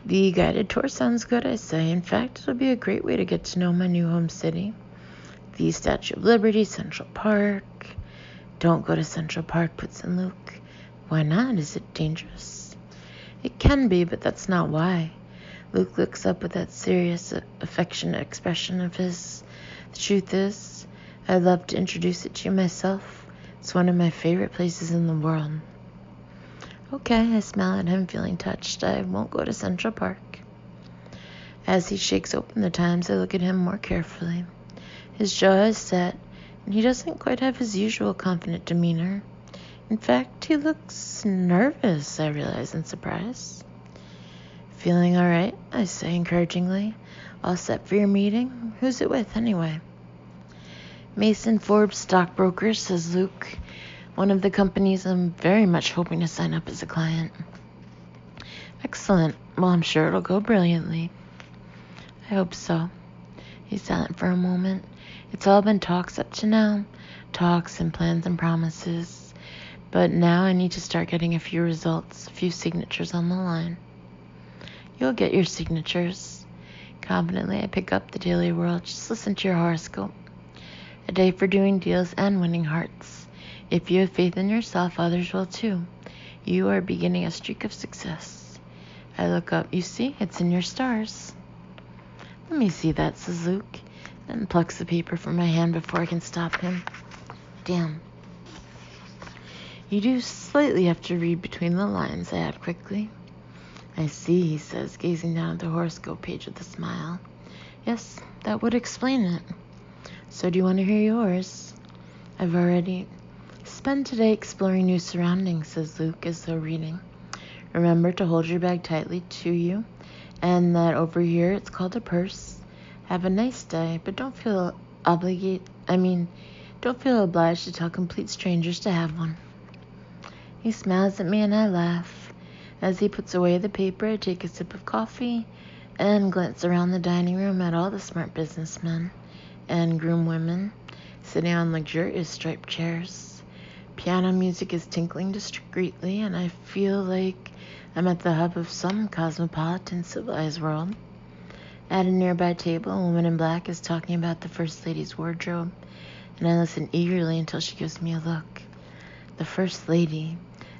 The guided tour sounds good, I say. In fact, it'll be a great way to get to know my new home city. The Statue of Liberty, Central Park. "Don't go to Central Park," puts in Luke. "Why not? Is it dangerous?" "It can be, but that's not why." Luke looks up with that serious, affectionate expression of his. "The truth is, I'd love to introduce it to you myself. It's one of my favorite places in the world." Okay, I smile at him, feeling touched. I won't go to Central Park. As he shakes open the Times, I look at him more carefully. His jaw is set, and he doesn't quite have his usual confident demeanor. In fact, he looks nervous, I realize in surprise. Feeling all right? I say encouragingly. All set for your meeting? Who's it with, anyway? Mason Forbes Stockbrokers, says Luke. One of the companies I'm very much hoping to sign up as a client. Excellent. Well, I'm sure it'll go brilliantly. I hope so. He's silent for a moment. It's all been talks up to now. Talks and plans and promises. But now I need to start getting a few results, a few signatures on the line. You'll get your signatures. Confidently, I pick up the Daily World. Just listen to your horoscope. A day for doing deals and winning hearts. If you have faith in yourself, others will too. You are beginning a streak of success. I look up. You see, it's in your stars. Let me see that, says Luke, and plucks the paper from my hand before I can stop him. Damn. You do slightly have to read between the lines, I add quickly. I see, he says, gazing down at the horoscope page with a smile. Yes, that would explain it. So do you want to hear yours? I've already... Spend today exploring new surroundings, says Luke, as though reading. Remember to hold your bag tightly to you, and that over here it's called a purse. Have a nice day, but don't feel don't feel obliged to tell complete strangers to have one. He smiles at me and I laugh. As he puts away the paper, I take a sip of coffee and glance around the dining room at all the smart businessmen and groomwomen sitting on luxurious striped chairs. Piano music is tinkling discreetly, and I feel like I'm at the hub of some cosmopolitan civilized world. At a nearby table, a woman in black is talking about the First Lady's wardrobe, and I listen eagerly until she gives me a look. The First Lady.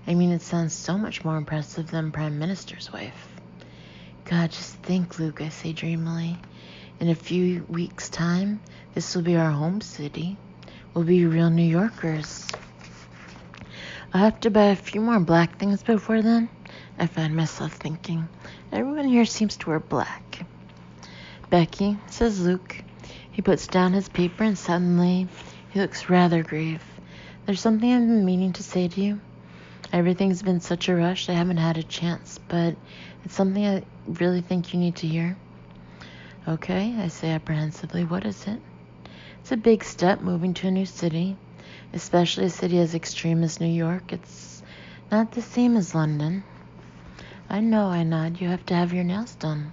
It sounds so much more impressive than Prime Minister's wife. God, just think, Luke, I say dreamily. In a few weeks' time, this will be our home city. We'll be real New Yorkers. I'll have to buy a few more black things before then, I find myself thinking. Everyone here seems to wear black. Becky, says Luke. He puts down his paper and suddenly he looks rather grave. There's something I've been meaning to say to you. Everything's been such a rush, I haven't had a chance, but it's something I really think you need to hear. Okay, I say apprehensively. What is it? It's a big step, moving to a new city, especially a city as extreme as New York. It's not the same as London. I know, I nod. You have to have your nails done.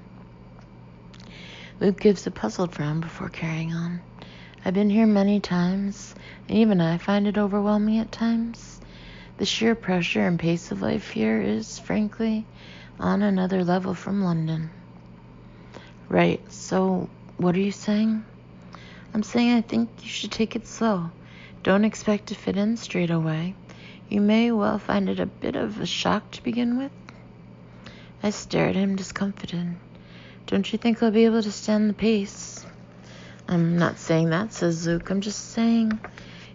Luke gives a puzzled frown before carrying on. I've been here many times, and even I find it overwhelming at times. The sheer pressure and pace of life here is, frankly, on another level from London. Right, so what are you saying? I'm saying I think you should take it slow. Don't expect to fit in straight away. You may well find it a bit of a shock to begin with. I stare at him discomfited. Don't you think I'll be able to stand the pace? I'm not saying that, says Luke. I'm just saying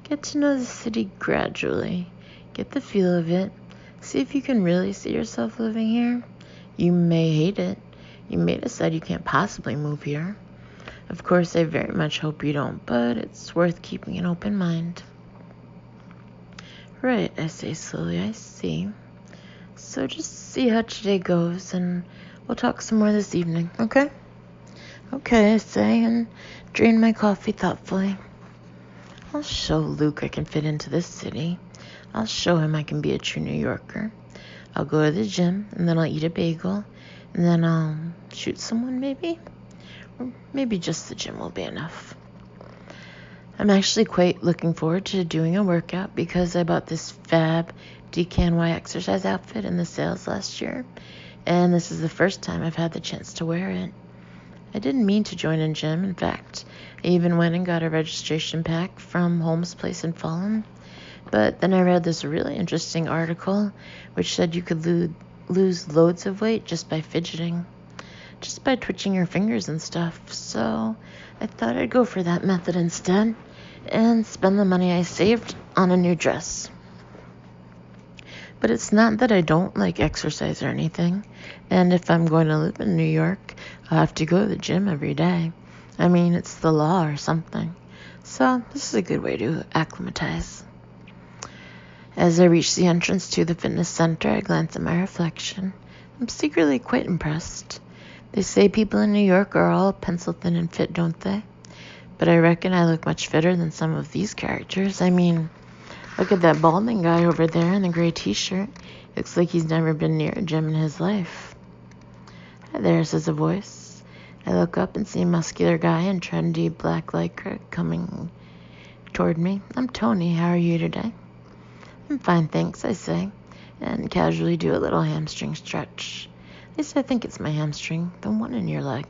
get to know the city gradually. Get the feel of it. See if you can really see yourself living here. You may hate it. You may decide you can't possibly move here. Of course, I very much hope you don't, but it's worth keeping an open mind. Right, I say slowly, I see. So just see how today goes, and we'll talk some more this evening, okay? Okay, I say, and drain my coffee thoughtfully. I'll show Luke I can fit into this city. I'll show him I can be a true New Yorker. I'll go to the gym, and then I'll eat a bagel, and then I'll shoot someone maybe? Or maybe just the gym will be enough. I'm actually quite looking forward to doing a workout because I bought this fab DKNY exercise outfit in the sales last year, and this is the first time I've had the chance to wear it. I didn't mean to join a gym. In fact, I even went and got a registration pack from Holmes Place in Fulham. But then I read this really interesting article which said you could lose loads of weight just by fidgeting, just by twitching your fingers and stuff. So I thought I'd go for that method instead and spend the money I saved on a new dress. But it's not that I don't like exercise or anything. And if I'm going to live in New York, I'll have to go to the gym every day. It's the law or something. So this is a good way to acclimatize. As I reach the entrance to the fitness center, I glance at my reflection. I'm secretly quite impressed. They say people in New York are all pencil thin and fit, don't they? But I reckon I look much fitter than some of these characters. I mean, look at that balding guy over there in the gray t-shirt. Looks like he's never been near a gym in his life. Hi there, says a voice. I look up and see a muscular guy in trendy black lycra coming toward me. I'm Tony. How are you today? I'm fine, thanks, I say, and casually do a little hamstring stretch. At least I think it's my hamstring, the one in your leg.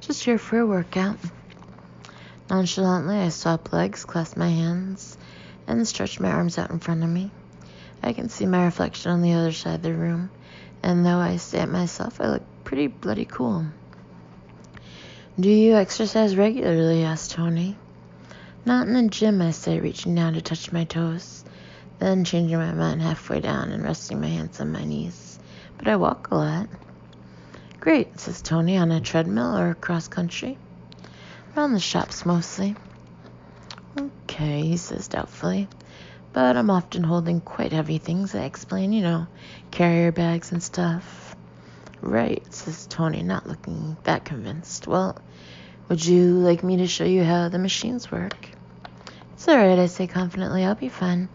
Just here for a workout. Nonchalantly, I swap legs, clasp my hands, and stretch my arms out in front of me. I can see my reflection on the other side of the room, and though I say it myself, I look pretty bloody cool. Do you exercise regularly? Asks Tony. Not in the gym, I say, reaching down to touch my toes, then changing my mind halfway down and resting my hands on my knees. But I walk a lot. Great, says Tony, on a treadmill or cross country. Around the shops mostly. Okay, he says doubtfully. But I'm often holding quite heavy things, I explain, carrier bags and stuff. Right, says Tony, not looking that convinced. Well, would you like me to show you how the machines work? It's alright, I say confidently, I'll be fine.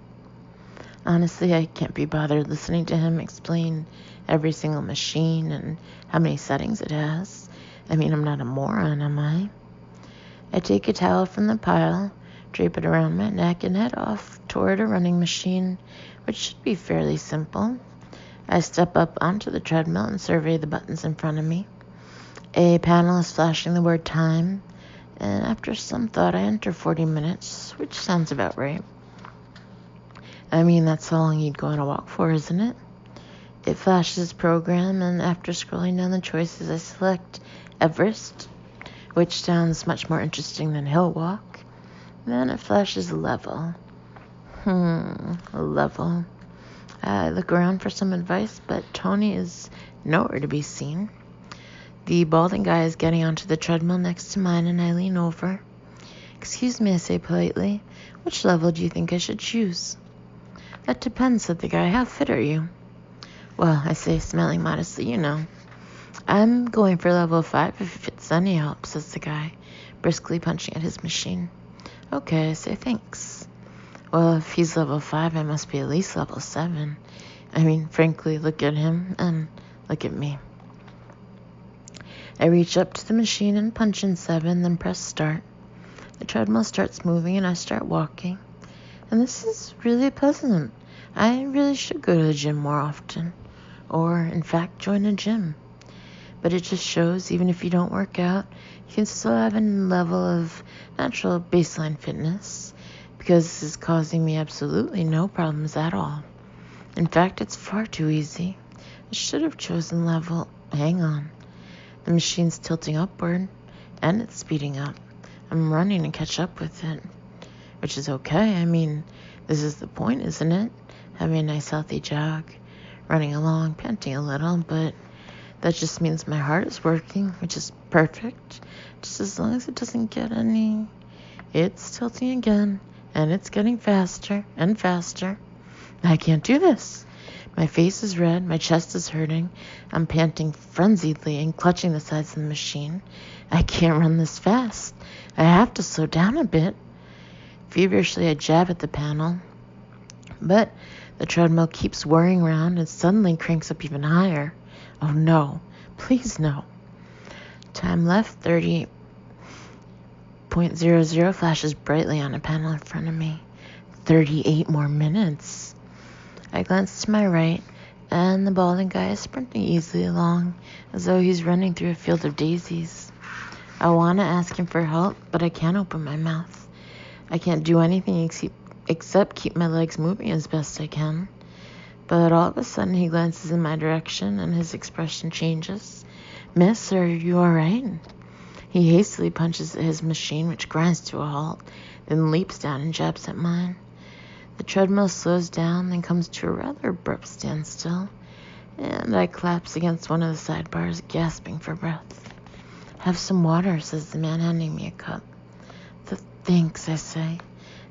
Honestly, I can't be bothered listening to him explain every single machine and how many settings it has. I mean, I'm not a moron, am I? I take a towel from the pile, drape it around my neck, and head off toward a running machine, which should be fairly simple. I step up onto the treadmill and survey the buttons in front of me. A panel is flashing the word time, and after some thought I enter 40 minutes, which sounds about right. I mean, that's how long you'd go on a walk for, isn't it? It flashes program, and after scrolling down the choices, I select Everest, which sounds much more interesting than hill walk. Then it flashes level. Level. I look around for some advice, but Tony is nowhere to be seen. The balding guy is getting onto the treadmill next to mine, and I lean over. Excuse me, I say politely. Which level do you think I should choose? That depends, said the guy. How fit are you? Well, I say, smiling modestly, I'm going for level 5 if it's any help, says the guy, briskly punching at his machine. Okay, I say, thanks. Well, if he's level 5, I must be at least level 7. I mean, frankly, look at him and look at me. I reach up to the machine and punch in 7, then press start. The treadmill starts moving and I start walking. And this is really pleasant. I really should go to the gym more often. Or, in fact, join a gym. But it just shows, even if you don't work out, you can still have a level of natural baseline fitness, because this is causing me absolutely no problems at all. In fact, it's far too easy. I should have chosen level. Hang on. The machine's tilting upward, and it's speeding up. I'm running to catch up with it, which is okay. I mean, this is the point, isn't it? Having a nice healthy jog, running along, panting a little, but that just means my heart is working, which is perfect. Just as long as it doesn't get any... It's tilting again, and it's getting faster and faster. I can't do this. My face is red, my chest is hurting. I'm panting frenziedly and clutching the sides of the machine. I can't run this fast. I have to slow down a bit. Feverishly, I jab at the panel. But the treadmill keeps whirring around and suddenly cranks up even higher. Oh no, please no. Time left 30.00 flashes brightly on a panel in front of me. 38 more minutes. I glance to my right, and the balding guy is sprinting easily along as though he's running through a field of daisies. I want to ask him for help, but I can't open my mouth. I can't do anything except keep my legs moving as best I can. But all of a sudden he glances in my direction and his expression changes. Miss, are you all right? He hastily punches at his machine, which grinds to a halt, then leaps down and jabs at mine. The treadmill slows down, then comes to a rather abrupt standstill, and I collapse against one of the sidebars, gasping for breath. Have some water, says the man, handing me a cup. Thanks, I say,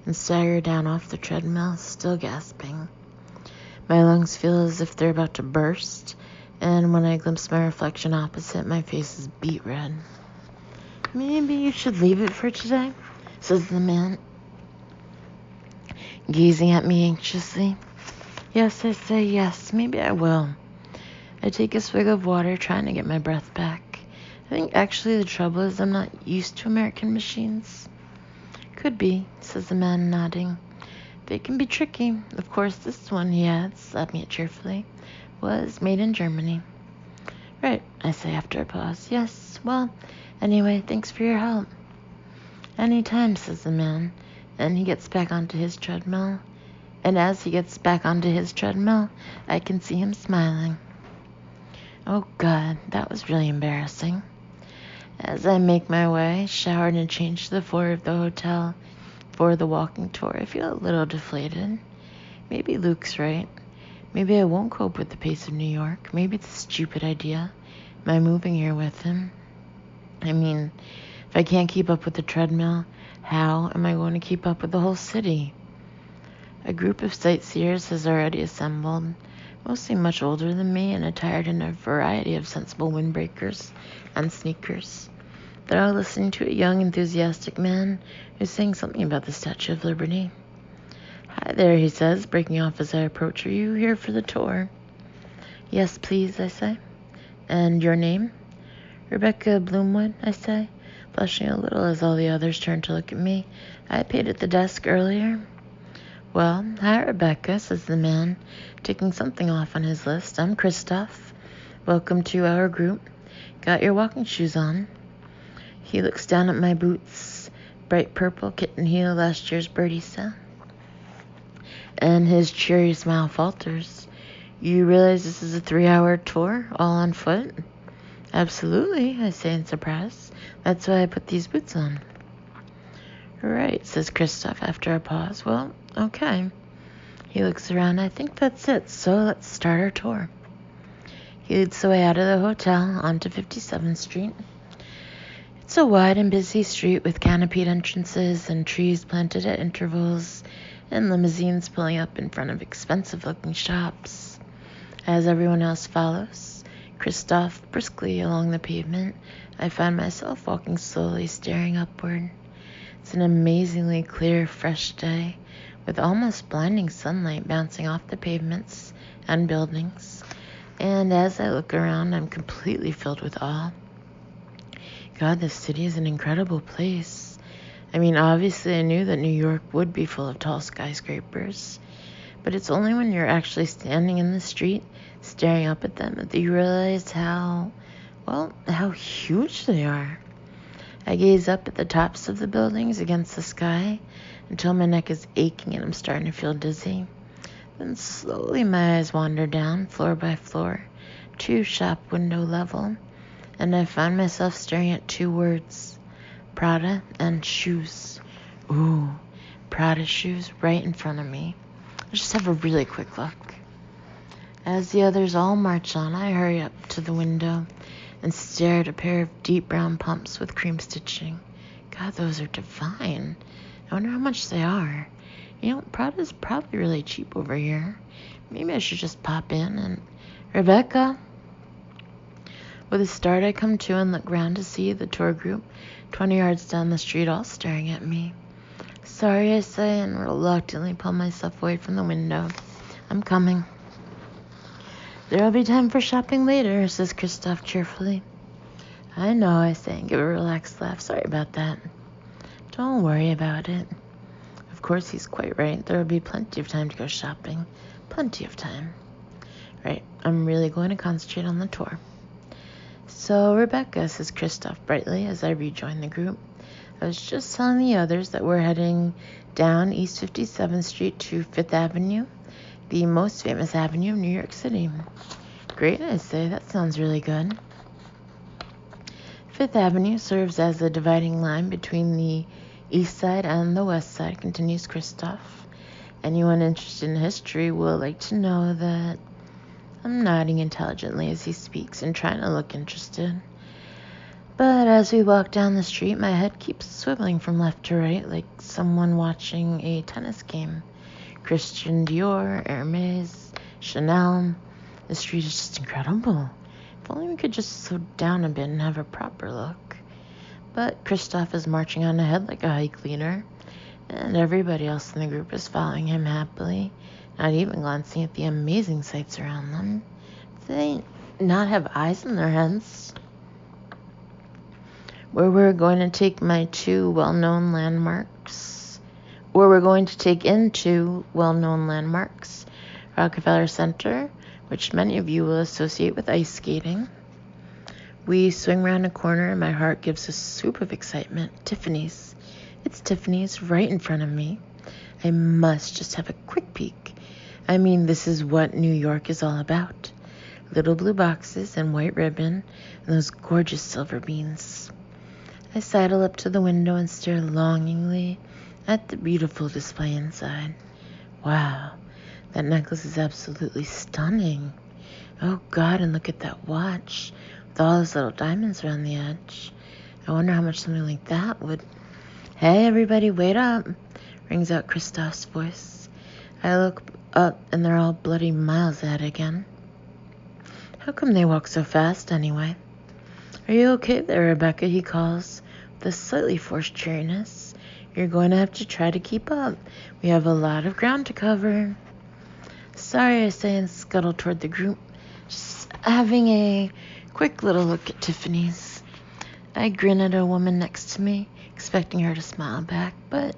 and stagger down off the treadmill, still gasping. My lungs feel as if they're about to burst, And when I glimpse my reflection opposite, my face is beet red. Maybe you should leave it for today, says the man, gazing at me anxiously. Yes, I say yes, maybe I will. I take a swig of water, trying to get my breath back. I think actually the trouble is I'm not used to American machines. Could be, says the man, nodding. They can be tricky. Of course, this one, he adds, slapping it cheerfully, was made in Germany. Right, I say after a pause. Yes, well, anyway, thanks for your help. Anytime, says the man, and he gets back onto his treadmill. And as he gets back onto his treadmill, I can see him smiling. Oh, God, that was really embarrassing. As I make my way, showered and changed to the floor of the hotel for the walking tour, I feel a little deflated. Maybe Luke's right. Maybe I won't cope with the pace of New York. Maybe it's a stupid idea. Am I moving here with him? I mean, if I can't keep up with the treadmill, how am I going to keep up with the whole city? A group of sightseers has already assembled, mostly much older than me and attired in a variety of sensible windbreakers and sneakers. They're all listening to a young, enthusiastic man who's saying something about the Statue of Liberty. Hi there, he says, breaking off as I approach. Are you here for the tour? Yes, please, I say. And your name? Rebecca Bloomwood, I say, blushing a little as all the others turn to look at me. I paid at the desk earlier. Well, hi, Rebecca, says the man, taking something off on his list. I'm Christoph. Welcome to our group. Got your walking shoes on? He looks down at my boots, bright purple kitten heel, last year's birdie style. And his cheery smile falters. You realize this is a 3-hour tour, all on foot? Absolutely, I say in surprise. That's why I put these boots on. Right, says Christoph after a pause. Well, okay. He looks around. I think that's it, so let's start our tour. He leads the way out of the hotel onto 57th Street. It's a wide and busy street with canopied entrances and trees planted at intervals and limousines pulling up in front of expensive-looking shops. As everyone else follows Christoph briskly along the pavement, I find myself walking slowly, staring upward. It's an amazingly clear, fresh day with almost blinding sunlight bouncing off the pavements and buildings. And as I look around, I'm completely filled with awe. God, this city is an incredible place. I mean, obviously I knew that New York would be full of tall skyscrapers, but it's only when you're actually standing in the street, staring up at them, that you realize how huge they are. I gaze up at the tops of the buildings against the sky until my neck is aching and I'm starting to feel dizzy. Then slowly my eyes wander down, floor by floor, to shop window level, and I find myself staring at 2 words, Prada and shoes. Ooh, Prada shoes right in front of me. Let's just have a really quick look. As the others all march on, I hurry up to the window and stare at a pair of deep brown pumps with cream stitching. God, those are divine. I wonder how much they are. You know, Prada's probably really cheap over here. Maybe I should just pop in and... Rebecca? With a start, I come to and look round to see the tour group 20 yards down the street all staring at me. Sorry, I say, and reluctantly pull myself away from the window. I'm coming. There'll be time for shopping later, says Christoph cheerfully. I know, I say, and give a relaxed laugh. Sorry about that. Don't worry about it. Of course, he's quite right. There will be plenty of time to go shopping. Plenty of time. Right, I'm really going to concentrate on the tour. So, Rebecca, says Christoph brightly as I rejoin the group. I was just telling the others that we're heading down East 57th Street to 5th Avenue, the most famous avenue of New York City. Great, I say. That sounds really good. 5th Avenue serves as a dividing line between the east side and the west side, continues Christoph. Anyone interested in history will like to know that I'm nodding intelligently as he speaks and trying to look interested. But as we walk down the street, my head keeps swiveling from left to right like someone watching a tennis game. Christian Dior, Hermes, Chanel, The street is just incredible. If only we could just slow down a bit and have a proper look. But Christoph is marching on ahead like a hike leader, and everybody else in the group is following him happily, not even glancing at the amazing sights around them. Do they not have eyes in their heads? Where we're going to take into well-known landmarks, Rockefeller Center, which many of you will associate with ice skating. We swing around a corner and my heart gives a swoop of excitement. Tiffany's. It's Tiffany's right in front of me. I must just have a quick peek. I mean, this is what New York is all about. Little blue boxes and white ribbon and those gorgeous silver beans. I sidle up to the window and stare longingly at the beautiful display inside. Wow, that necklace is absolutely stunning. Oh God, and look at that watch with all those little diamonds around the edge. I wonder how much something like that would... Hey, everybody, wait up, rings out Christoph's voice. I look up and they're all bloody miles ahead again. How come they walk so fast anyway? Are you okay there, Rebecca, he calls, with a slightly forced cheeriness. You're going to have to try to keep up. We have a lot of ground to cover. Sorry, I say and scuttle toward the group, just having a quick little look at Tiffany's. I grin at a woman next to me, expecting her to smile back, but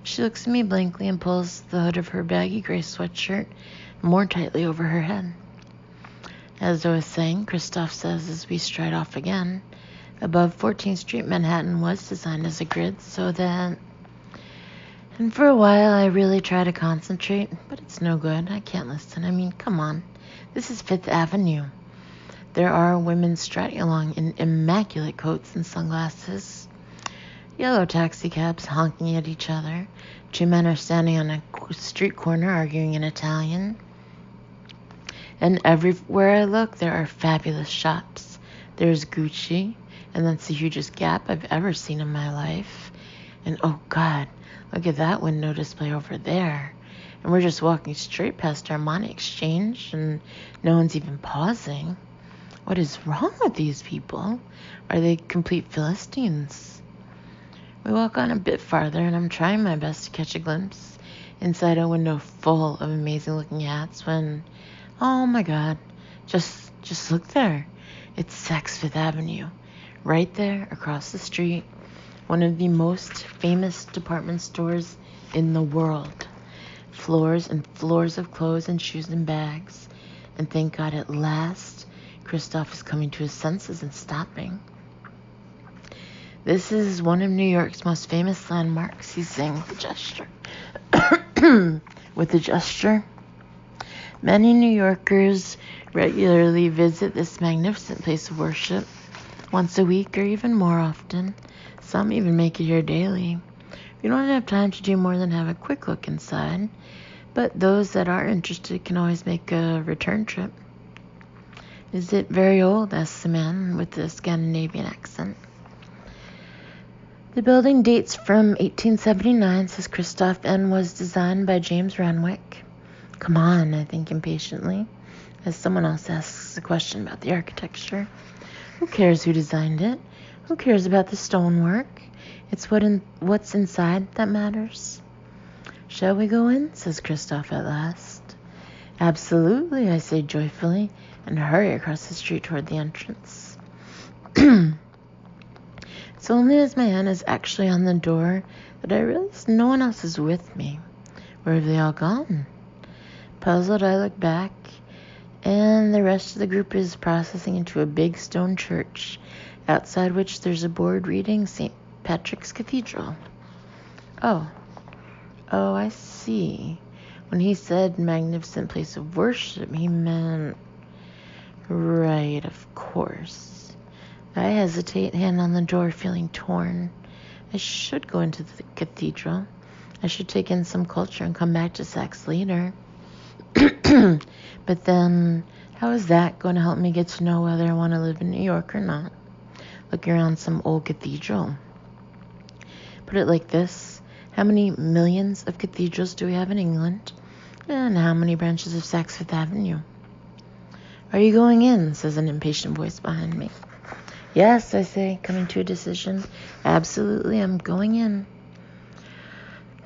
she looks at me blankly and pulls the hood of her baggy gray sweatshirt more tightly over her head. As I was saying, Christoph says as we stride off again, above 14th Street, Manhattan was designed as a grid so that... And for a while, I really try to concentrate, but it's no good. I can't listen. I mean, come on. This is 5th Avenue. There are women striding along in immaculate coats and sunglasses. Yellow taxi cabs honking at each other. 2 men are standing on a street corner arguing in Italian. And everywhere I look, there are fabulous shops. There's Gucci, and that's the hugest gap I've ever seen in my life. And oh God, look at that window display over there. And we're just walking straight past Armani Exchange, and no one's even pausing. What is wrong with these people? Are they complete Philistines? We walk on a bit farther, and I'm trying my best to catch a glimpse inside a window full of amazing-looking hats when, oh my God, just look there. It's Saks Fifth Avenue, right there across the street. One of the most famous department stores in the world. Floors and floors of clothes and shoes and bags. And thank God at last, Christoph is coming to his senses and stopping. This is one of New York's most famous landmarks, he's saying with a gesture. With a gesture. Many New Yorkers regularly visit this magnificent place of worship once a week or even more often. Some even make it here daily. We don't have time to do more than have a quick look inside, but those that are interested can always make a return trip. Is it very old? Asks the man with the Scandinavian accent. The building dates from 1879, says Christoph, and was designed by James Renwick. Come on, I think impatiently, as someone else asks a question about the architecture. Who cares who designed it? Who cares about the stonework? It's what's inside that matters. Shall we go in? Says Christoph at last. Absolutely, I say joyfully, and hurry across the street toward the entrance. It's only as my hand is actually on the door that I realize no one else is with me. Where have they all gone? Puzzled, I look back, and the rest of the group is processing into a big stone church, outside which there's a board reading St. Patrick's Cathedral. Oh, I see. When he said magnificent place of worship, he meant... Right, of course. I hesitate, hand on the door, feeling torn. I should go into the cathedral. I should take in some culture and come back to Saks later. But then, how is that going to help me get to know whether I want to live in New York or not? Looking around some old cathedral. Put it like this. How many millions of cathedrals do we have in England? And how many branches of Saks Fifth Avenue? Are you going in? Says an impatient voice behind me. Yes, I say, coming to a decision. Absolutely, I'm going in.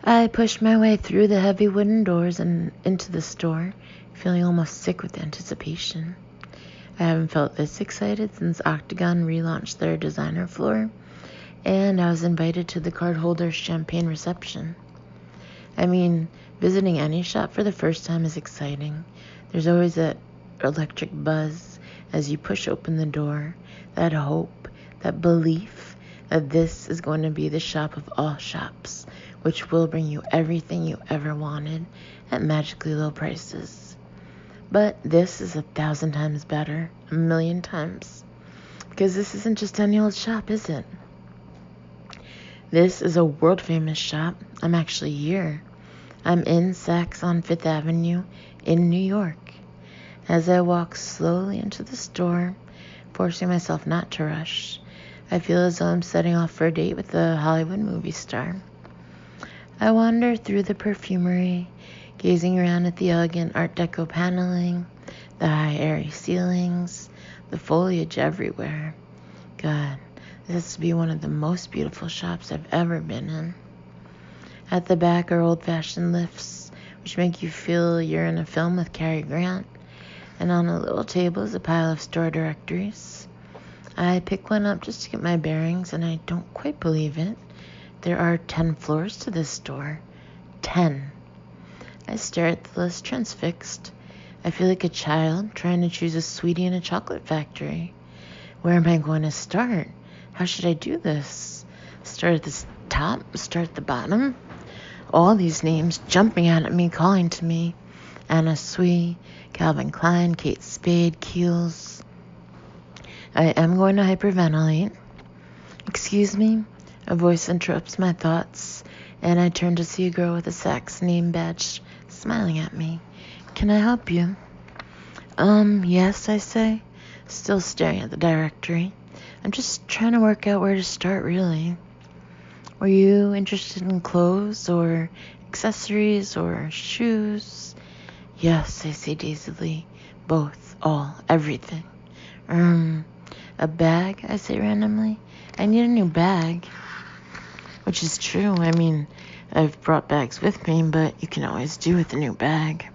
I push my way through the heavy wooden doors and into the store, feeling almost sick with anticipation. I haven't felt this excited since Octagon relaunched their designer floor, and I was invited to the cardholder's champagne reception. I mean, visiting any shop for the first time is exciting. There's always that electric buzz as you push open the door, that hope, that belief that this is going to be the shop of all shops, which will bring you everything you ever wanted at magically low prices. But this is 1,000 times better, 1,000,000 times, because this isn't just any old shop, is it? This is a world-famous shop. I'm actually here. I'm in Saks on 5th Avenue in New York. As I walk slowly into the store, forcing myself not to rush, I feel as though I'm setting off for a date with a Hollywood movie star. I wander through the perfumery, gazing around at the elegant Art Deco paneling, the high airy ceilings, the foliage everywhere. God, this has to be one of the most beautiful shops I've ever been in. At the back are old-fashioned lifts, which make you feel you're in a film with Cary Grant, and on a little table is a pile of store directories. I pick one up just to get my bearings, and I don't quite believe it. There are 10 floors to this store. 10. I stare at the list transfixed. I feel like a child trying to choose a sweetie in a chocolate factory. Where am I going to start? How should I do this? Start at the top? Start at the bottom? All these names jumping out at me, calling to me. Anna Sui, Calvin Klein, Kate Spade, Kiehl's. I am going to hyperventilate. Excuse me? A voice interrupts my thoughts, and I turn to see a girl with a Saks name badge smiling at me. Can I help you? Yes, I say, still staring at the directory. I'm just trying to work out where to start, really. Were you interested in clothes or accessories or shoes? Yes, I say dazedly. Both, all, everything. A bag, I say randomly. I need a new bag. Which is true. I mean, I've brought bags with me, but you can always do with a new bag.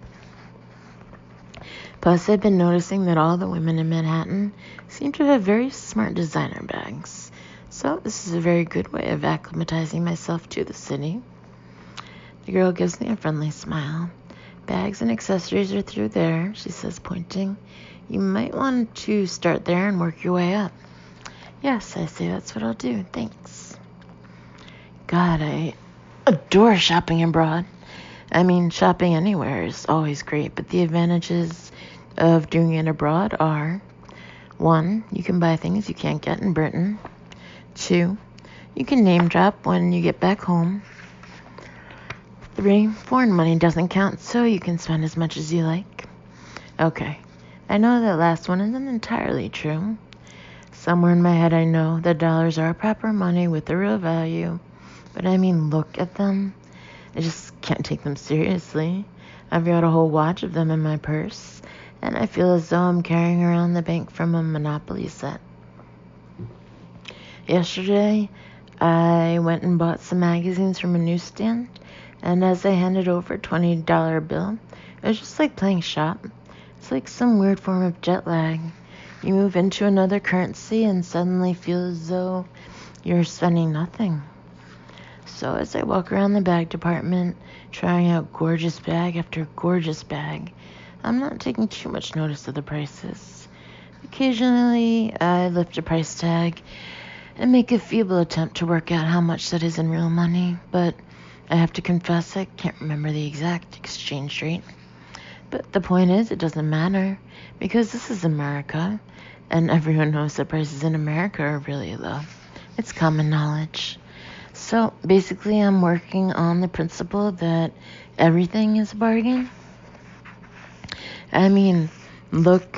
Plus, I've been noticing that all the women in Manhattan seem to have very smart designer bags. So this is a very good way of acclimatizing myself to the city. The girl gives me a friendly smile. Bags and accessories are through there, she says, pointing. You might want to start there and work your way up. Yes, I say, that's what I'll do. Thanks. God, I adore shopping abroad. I mean, shopping anywhere is always great, but the advantages of doing it abroad are: 1, you can buy things you can't get in Britain. 2, you can name drop when you get back home. 3, foreign money doesn't count, so you can spend as much as you like. Okay, I know that last one isn't entirely true. Somewhere in my head I know that dollars are proper money with a real value. But I mean, look at them. I just can't take them seriously. I've got a whole watch of them in my purse, and I feel as though I'm carrying around the bank from a Monopoly set. Yesterday, I went and bought some magazines from a newsstand, and as I handed over a $20 bill, it was just like playing shop. It's like some weird form of jet lag. You move into another currency and suddenly feel as though you're spending nothing. So as I walk around the bag department, trying out gorgeous bag after gorgeous bag, I'm not taking too much notice of the prices. Occasionally, I lift a price tag and make a feeble attempt to work out how much that is in real money, but I have to confess I can't remember the exact exchange rate. But the point is, it doesn't matter, because this is America, and everyone knows that prices in America are really low. It's common knowledge. So basically, I'm working on the principle that everything is a bargain. I mean, look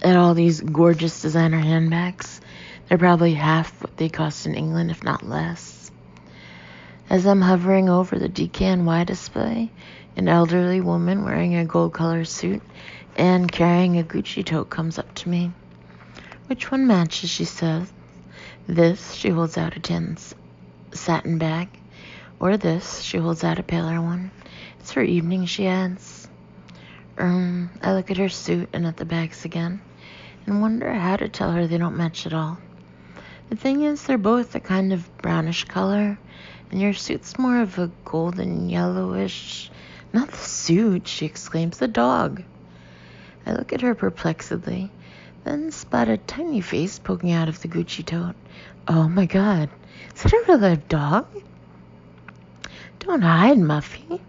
at all these gorgeous designer handbags. They're probably half what they cost in England, if not less. As I'm hovering over the DKNY display, an elderly woman wearing a gold-colored suit and carrying a Gucci tote comes up to me. "Which one matches?" she says. "This," she holds out a tan satin bag. "Or this," she holds out a paler one. "It's for evening," she adds. I look at her suit and at the bags again and wonder how to tell her they don't match at all. The thing is, they're both a kind of brownish color, and your suit's more of a golden yellowish. "Not the suit," she exclaims, "the dog." I look at her perplexedly, then spot a tiny face poking out of the Gucci tote. "Oh my God, is that a real live dog?" "Don't hide, Muffy,"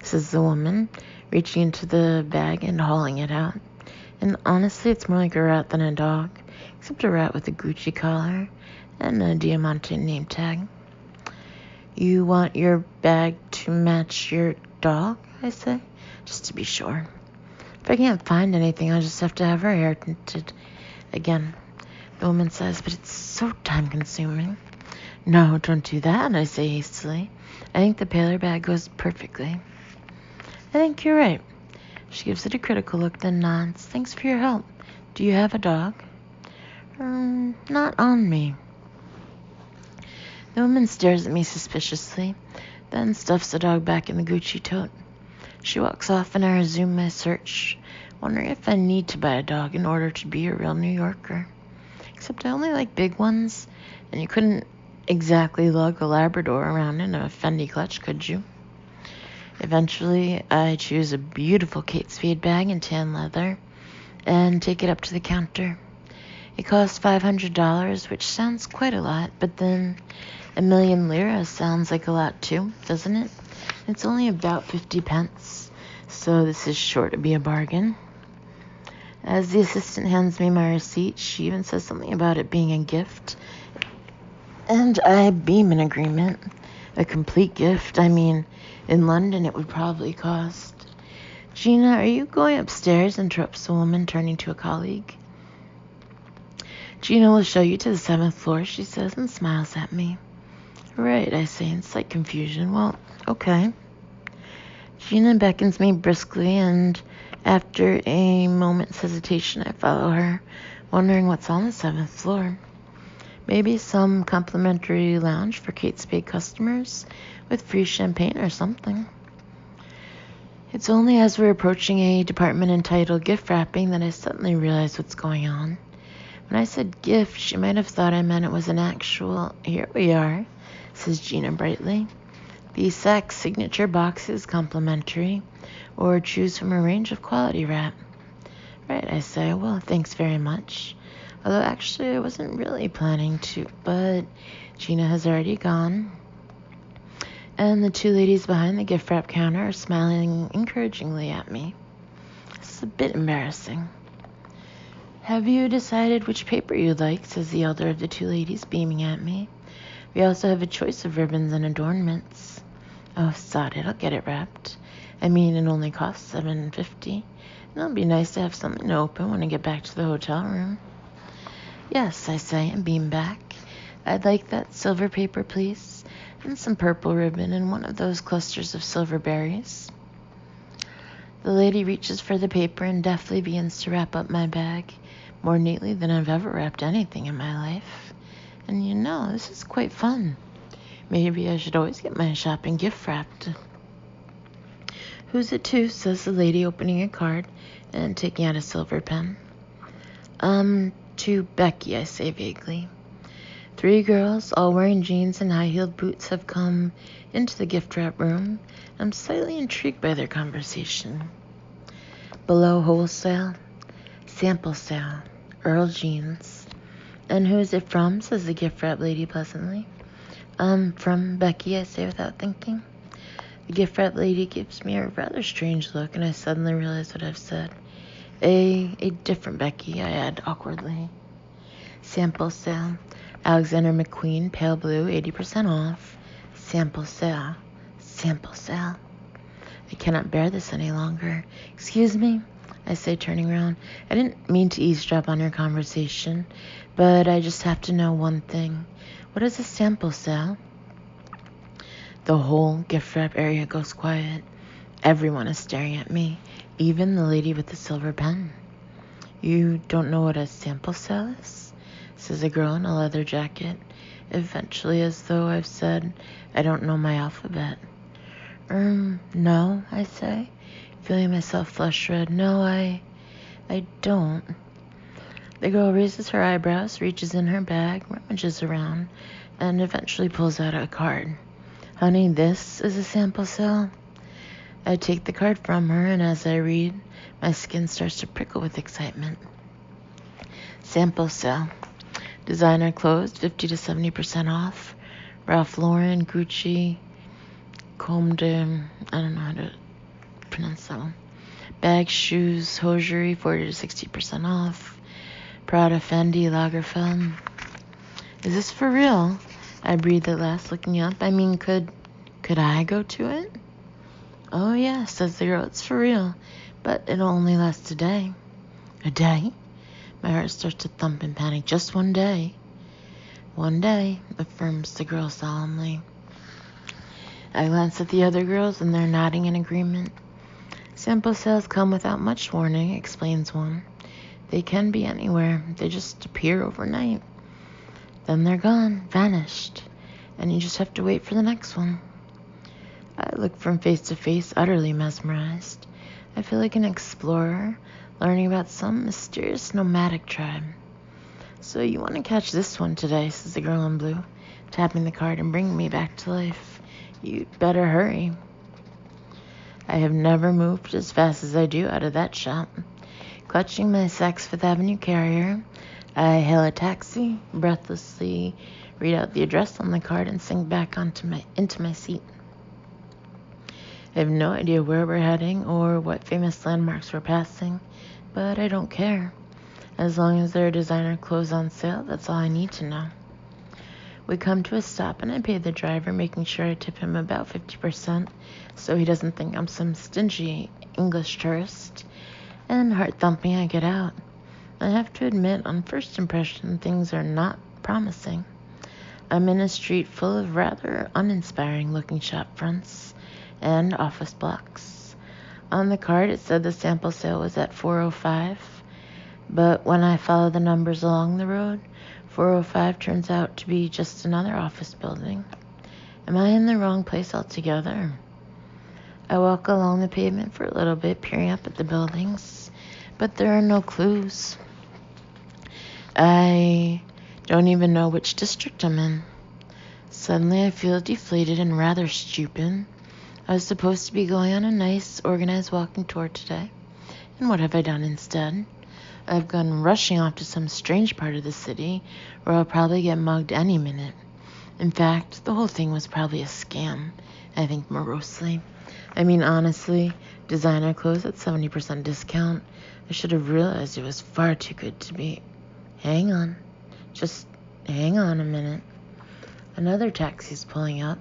says the woman, reaching into the bag and hauling it out. And honestly, it's more like a rat than a dog, except a rat with a Gucci collar and a Diamante name tag. "You want your bag to match your dog?" I say, just to be sure. "If I can't find anything, I'll just have to have her hair tinted again." The woman says, "But it's so time-consuming." "No, don't do that," I say hastily. "I think the paler bag goes perfectly." "I think you're right." She gives it a critical look, then nods. "Thanks for your help. Do you have a dog?" Not on me." The woman stares at me suspiciously, then stuffs the dog back in the Gucci tote. She walks off and I resume my search, wondering if I need to buy a dog in order to be a real New Yorker. Except I only like big ones, and you couldn't exactly lug a Labrador around in a Fendi clutch, could you? Eventually, I choose a beautiful Kate Spade bag in tan leather and take it up to the counter. It costs $500, which sounds quite a lot, but then $1,000,000 lira sounds like a lot too, doesn't it? It's only about 50 pence, so this is sure to be a bargain. As the assistant hands me my receipt, she even says something about it being a gift, and I beam in agreement. A complete gift. I mean, in London it would probably cost. "Gina, are you going upstairs?" interrupts the woman, turning to a colleague. "Gina will show you to the 7th floor, she says, and smiles at me. "Right," I say in slight confusion. "Well, okay." Gina beckons me briskly, and after a moment's hesitation, I follow her, wondering what's on the 7th floor. Maybe some complimentary lounge for Kate Spade customers with free champagne or something. It's only as we're approaching a department entitled gift wrapping that I suddenly realize what's going on. When I said gift, she might have thought I meant it was an actual... "Here we are," says Gina brightly. "The Saks signature box is complimentary, or choose from a range of quality wrap." "Right," I say. "Well, thanks very much. Although actually I wasn't really planning to, but Gina has already gone. And the two ladies behind the gift wrap counter are smiling encouragingly at me. This is a bit embarrassing. "Have you decided which paper you'd like?" says the elder of the two ladies, beaming at me. "We also have a choice of ribbons and adornments." "Oh, sod it, I'll get it wrapped. I mean, it only costs $7.50, and it'll be nice to have something to open when I get back to the hotel room." "Yes," I say, and beam back. "I'd like that silver paper, please, and some purple ribbon and one of those clusters of silver berries." The lady reaches for the paper and deftly begins to wrap up my bag, more neatly than I've ever wrapped anything in my life. And you know, this is quite fun. Maybe I should always get my shopping gift wrapped. "Who's it to?" says the lady, opening a card and taking out a silver pen. "To Becky," I say vaguely. 3 girls, all wearing jeans and high-heeled boots, have come into the gift wrap room. I'm slightly intrigued by their conversation. "Below wholesale, sample sale, Earl jeans." "And who is it from?" says the gift wrap lady pleasantly. From Becky," I say without thinking. The gift wrap lady gives me a rather strange look, and I suddenly realize what I've said. A different Becky," I add awkwardly. "Sample sale. Alexander McQueen, pale blue, 80% off. Sample sale. Sample sale." I cannot bear this any longer. "Excuse me," I say, turning around. "I didn't mean to eavesdrop on your conversation, but I just have to know one thing. What is a sample sale?" The whole gift wrap area goes quiet. Everyone is staring at me, even the lady with the silver pen. You don't know what a sample sale is? Says a girl in a leather jacket, eventually, as though I've said I don't know my alphabet. No, I say, feeling myself flush red. No, I don't. The girl raises her eyebrows, reaches in her bag, rummages around, and eventually pulls out a card. Honey, this is a sample sale. I take the card from her, and as I read, my skin starts to prickle with excitement. Sample sale. Designer clothes, 50 to 70% off. Ralph Lauren, Gucci, Comme de, I don't know how to pronounce that one. Bags, shoes, hosiery, 40 to 60% off. Prada, Fendi, Lagerfeld. Is this for real? I breathed at last, looking up. I mean, could I go to it? Oh, yeah, says the girl. It's for real, but it'll only last a day. A day? My heart starts to thump in panic. Just one day. One day, affirms the girl solemnly. I glance at the other girls, and they're nodding in agreement. Sample sales come without much warning, explains one. They can be anywhere. They just appear overnight. Then they're gone, vanished, and you just have to wait for the next one. I look from face to face, utterly mesmerized. I feel like an explorer, learning about some mysterious nomadic tribe. So you want to catch this one today, says the girl in blue, tapping the card and bringing me back to life. You'd better hurry. I have never moved as fast as I do out of that shop. Clutching my Saks Fifth Avenue carrier, I hail a taxi, breathlessly read out the address on the card, and sink back into my seat. I have no idea where we're heading or what famous landmarks we're passing, but I don't care. As long as there are designer clothes on sale, that's all I need to know. We come to a stop, and I pay the driver, making sure I tip him about 50% so he doesn't think I'm some stingy English tourist. And heart-thumping, I get out. I have to admit, on first impression, things are not promising. I'm in a street full of rather uninspiring-looking shop fronts and office blocks. On the card, it said the sample sale was at 4:05, but when I follow the numbers along the road, 4:05 turns out to be just another office building. Am I in the wrong place altogether? I walk along the pavement for a little bit, peering up at the buildings, but there are no clues. I don't even know which district I'm in. Suddenly, I feel deflated and rather stupid. I was supposed to be going on a nice, organized walking tour today, and what have I done instead? I've gone rushing off to some strange part of the city where I'll probably get mugged any minute. In fact, the whole thing was probably a scam, I think morosely. I mean, honestly, designer clothes at 70% discount. I should have realized it was far too good to be. Hang on. Just hang on a minute. Another taxi's pulling up,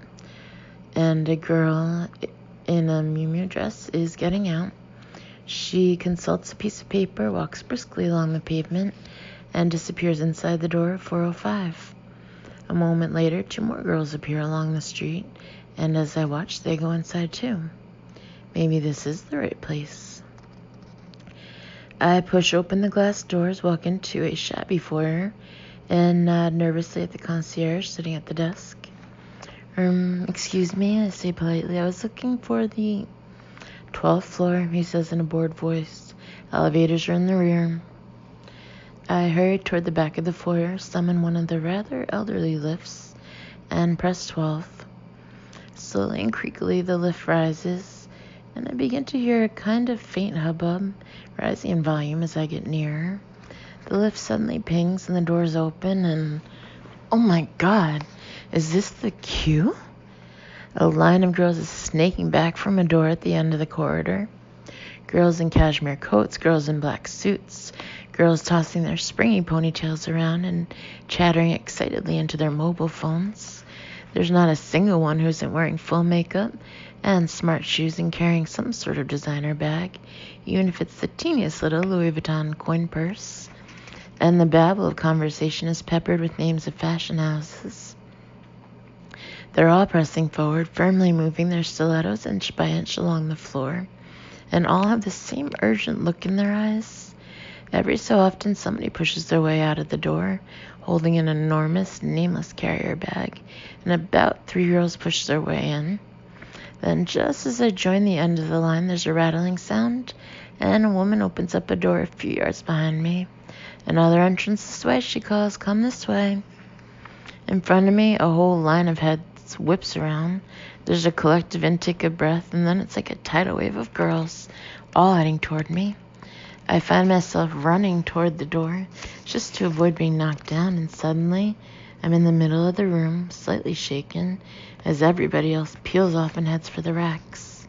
and a girl in a muumuu dress is getting out. She consults a piece of paper, walks briskly along the pavement, and disappears inside the door of 4:05. A moment later, 2 more girls appear along the street, and as I watch, they go inside too. Maybe this is the right place. I push open the glass doors, walk into a shabby foyer, and nod nervously at the concierge sitting at the desk. Excuse me, I say politely. I was looking for the 12th floor, he says in a bored voice. Elevators are in the rear. I hurried toward the back of the foyer, summon one of the rather elderly lifts, and press 12. Slowly and creakily, the lift rises, and I begin to hear a kind of faint hubbub, rising in volume as I get nearer. The lift suddenly pings, and the doors open, and oh my God, is this the queue? A line of girls is snaking back from a door at the end of the corridor. Girls in cashmere coats, girls in black suits, girls tossing their springy ponytails around and chattering excitedly into their mobile phones. There's not a single one who isn't wearing full makeup and smart shoes and carrying some sort of designer bag, even if it's the teeniest little Louis Vuitton coin purse. And the babble of conversation is peppered with names of fashion houses. They're all pressing forward, firmly moving their stilettos inch by inch along the floor, and all have the same urgent look in their eyes. Every so often, somebody pushes their way out of the door, holding an enormous, nameless carrier bag, and about 3 girls push their way in. Then, just as I join the end of the line, there's a rattling sound, and a woman opens up a door a few yards behind me. "Another entrance this way," she calls. "Come this way." In front of me, a whole line of heads whips around. There's a collective intake of breath, and then it's like a tidal wave of girls, all heading toward me. I find myself running toward the door, just to avoid being knocked down, and suddenly I'm in the middle of the room, slightly shaken, as everybody else peels off and heads for the racks.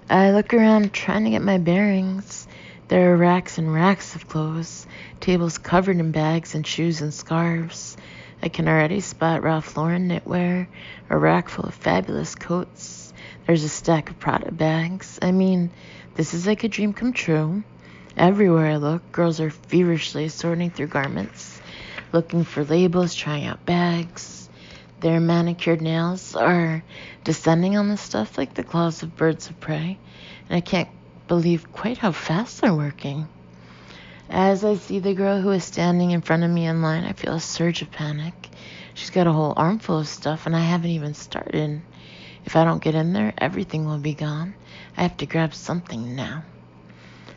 I look around, trying to get my bearings. There are racks and racks of clothes, tables covered in bags and shoes and scarves. I can already spot Ralph Lauren knitwear, a rack full of fabulous coats. There's a stack of Prada bags. I mean, this is like a dream come true. Everywhere I look, girls are feverishly sorting through garments, looking for labels, trying out bags. Their manicured nails are descending on the stuff like the claws of birds of prey, and I can't believe quite how fast they're working. As I see the girl who is standing in front of me in line, I feel a surge of panic. She's got a whole armful of stuff, and I haven't even started. If I don't get in there, everything will be gone. I have to grab something now.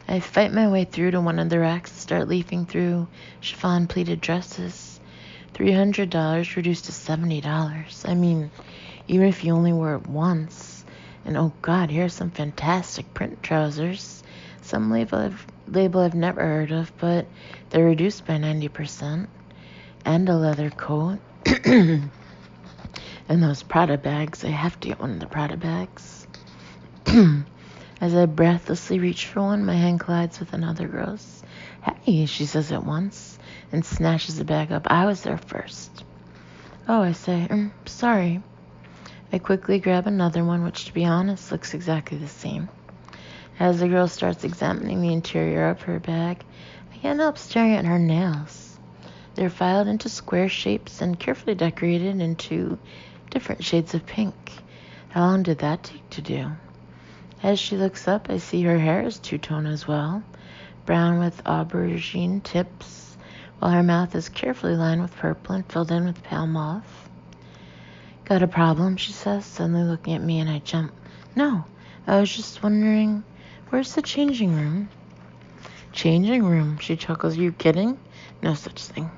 I fight my way through to one of the racks and start leafing through chiffon pleated dresses. $300 reduced to $70. I mean, even if you only wear it once. And oh God, here's some fantastic print trousers. Some label I've never heard of, but they're reduced by 90%. And a leather coat. And those Prada bags. I have to get one of the Prada bags. As I breathlessly reach for one, my hand collides with another girl's. "Hey," she says at once, and snatches the bag up. "I was there first." "Oh," I say, "sorry." I quickly grab another one, which, to be honest, looks exactly the same. As the girl starts examining the interior of her bag, I can't help staring at her nails. They're filed into square shapes and carefully decorated in 2 different shades of pink. How long did that take to do? As she looks up, I see her hair is two-tone as well, brown with aubergine tips, while her mouth is carefully lined with purple and filled in with pale mauve. "Got a problem?" she says, suddenly looking at me, and I jump. "No, I was just wondering, where's the changing room?" "Changing room?" she chuckles. "Are you kidding? No such thing."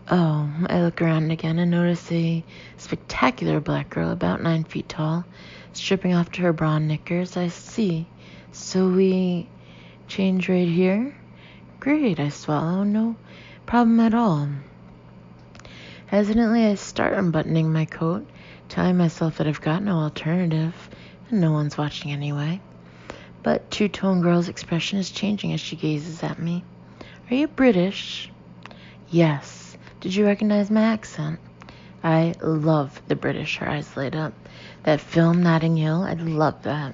Oh, I look around again and notice a spectacular black girl about 9 feet tall, stripping off to her bra and knickers. I see. "So we change right here?" "Great," I swallow. "No problem at all." Hesitantly, I start unbuttoning my coat, telling myself that I've got no alternative, and no one's watching anyway. But two-tone girl's expression is changing as she gazes at me. "Are you British?" "Yes." "Did you recognize my accent?" "I love the British," her eyes light up. "That film, Notting Hill, I love that."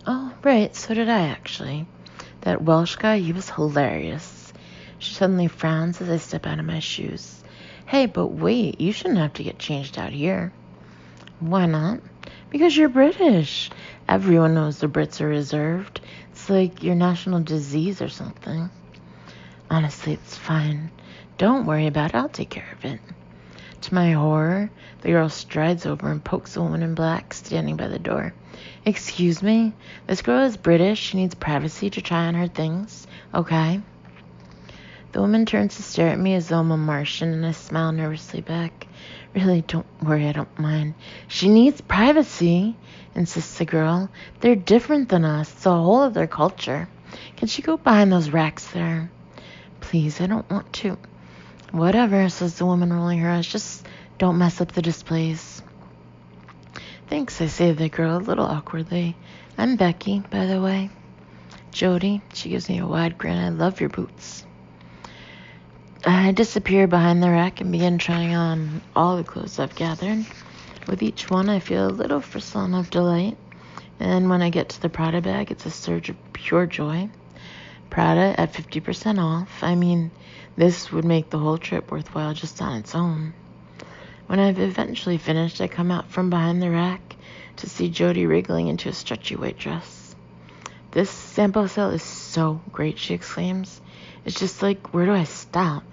"Oh, right, so did I, actually. That Welsh guy, he was hilarious." She suddenly frowns as I step out of my shoes. "Hey, but wait, you shouldn't have to get changed out here." "Why not?" "Because you're British. Everyone knows the Brits are reserved. It's like your national disease or something." "Honestly, it's fine. Don't worry about it. I'll take care of it." To my horror, the girl strides over and pokes a woman in black standing by the door. "Excuse me? This girl is British. She needs privacy to try on her things. Okay?" The woman turns to stare at me as though I'm a Martian, and I smile nervously back. "Really, don't worry. I don't mind." "She needs privacy," insists the girl. "They're different than us. It's a whole other culture. Can she go behind those racks there?" "Please, I don't want to." "Whatever," says the woman, rolling her eyes. "Just don't mess up the displays." "Thanks," I say to the girl a little awkwardly. "I'm Becky, by the way." "Jody." She gives me a wide grin. "I love your boots." I disappear behind the rack and begin trying on all the clothes I've gathered. With each one, I feel a little frisson of delight. And when I get to the Prada bag, it's a surge of pure joy. Prada at 50% off. I mean, this would make the whole trip worthwhile just on its own. When I've eventually finished, I come out from behind the rack to see Jody wriggling into a stretchy white dress. "This sample sale is so great," she exclaims. "It's just like, where do I stop?"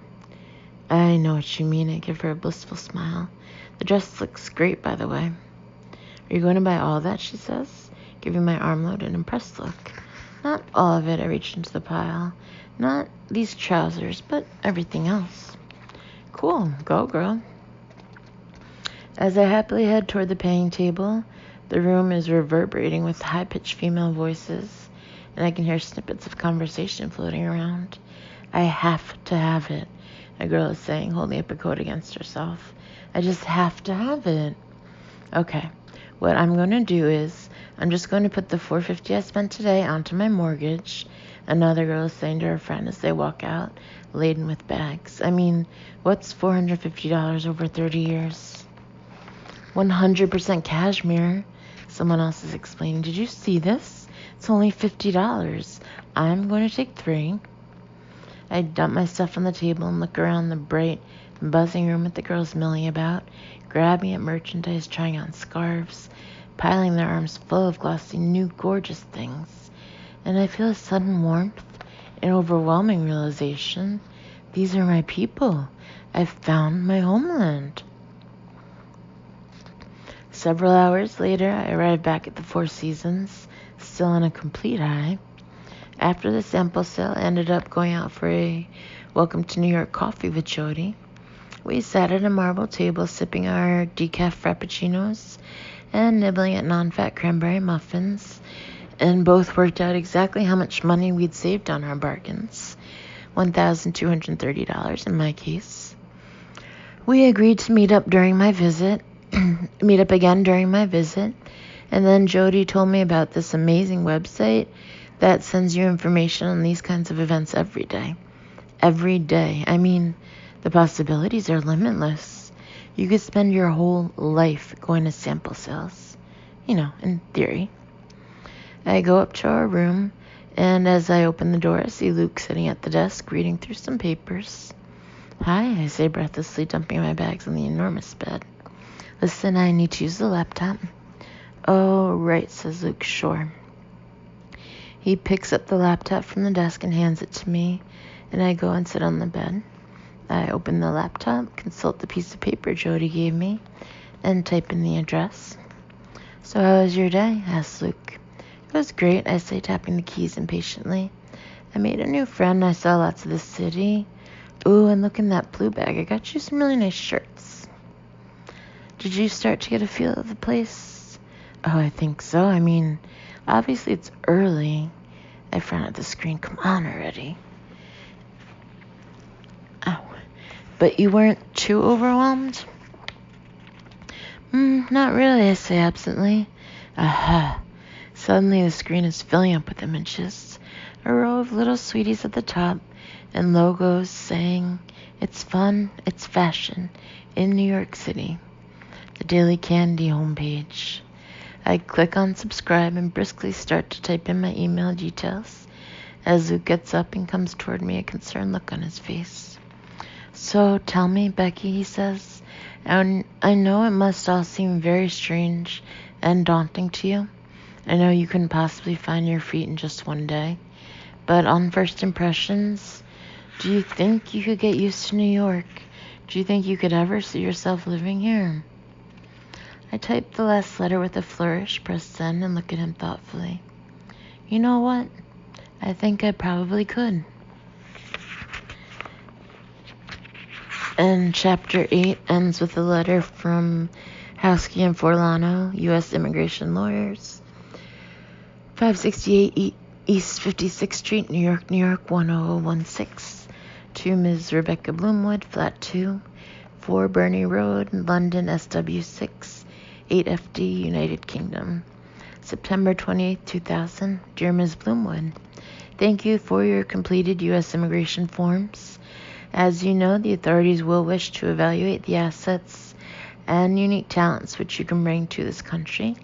"I know what you mean." I give her a blissful smile. "The dress looks great, by the way." "Are you going to buy all that?" she says, giving my armload an impressed look. "Not all of it." I reach into the pile. "Not these trousers, but everything else." "Cool. Go, girl." As I happily head toward the paying table, the room is reverberating with high-pitched female voices, and I can hear snippets of conversation floating around. "I have to have it," a girl is saying, holding up a coat against herself. "I just have to have it." Okay, what I'm going to do is I'm just going to put the $450 I spent today onto my mortgage, another girl is saying to her friend as they walk out, laden with bags. I mean, what's $450 over 30 years? 100% cashmere, someone else is explaining. "Did you see this? It's only $50. I'm going to take 3. I dump my stuff on the table and look around the bright, buzzing room with the girls milling about, grabbing at merchandise, trying on scarves, piling their arms full of glossy, new, gorgeous things. And I feel a sudden warmth, an overwhelming realization. These are my people. I've found my homeland. Several hours later, I arrive back at the Four Seasons, still on a complete high. After the sample sale, I ended up going out for a welcome to New York coffee with Jody. We sat at a marble table sipping our decaf frappuccinos and nibbling at non-fat cranberry muffins, and both worked out exactly how much money we'd saved on our bargains. $1,230 in my case. We agreed to meet up again during my visit, and then Jody told me about this amazing website that sends you information on these kinds of events every day. Every day. I mean, the possibilities are limitless. You could spend your whole life going to sample sales. In theory. I go up to our room, and as I open the door, I see Luke sitting at the desk reading through some papers. "Hi," I say breathlessly, dumping my bags on the enormous bed. "Listen, I need to use the laptop." "Oh, right," says Luke. "Sure." He picks up the laptop from the desk and hands it to me, and I go and sit on the bed. I open the laptop, consult the piece of paper Jody gave me, and type in the address. "So how was your day?" asks Luke. "It was great," I say, tapping the keys impatiently. "I made a new friend. I saw lots of the city. Ooh, and look in that blue bag. I got you some really nice shirts." "Did you start to get a feel of the place?" "Oh, I think so. I mean, obviously it's early." I frown at the screen. "Come on already." "Oh, but you weren't too overwhelmed?" Not really," I say absently. Aha. Suddenly the screen is filling up with images. A row of little sweeties at the top, and logos saying, "It's fun, it's fashion, in New York City." The Daily Candy homepage. I click on subscribe and briskly start to type in my email details as Luke gets up and comes toward me, a concerned look on his face. "So tell me, Becky," he says, "and I know it must all seem very strange and daunting to you. I know you couldn't possibly find your feet in just one day, but on first impressions, do you think you could get used to New York? Do you think you could ever see yourself living here?" I type the last letter with a flourish, press send, and look at him thoughtfully. "You know what? I think I probably could." And Chapter 8 ends with a letter from Howsky and Forlano, U.S. immigration lawyers, 568 East 56th Street, New York, New York, 10016, to Ms. Rebecca Bloomwood, Flat 2, 4 Burney Road, London, SW6, 8FD, United Kingdom. September 28, 2000. Dear Ms. Bloomwood, thank you for your completed U.S. immigration forms. As you know, the authorities will wish to evaluate the assets and unique talents which you can bring to this country.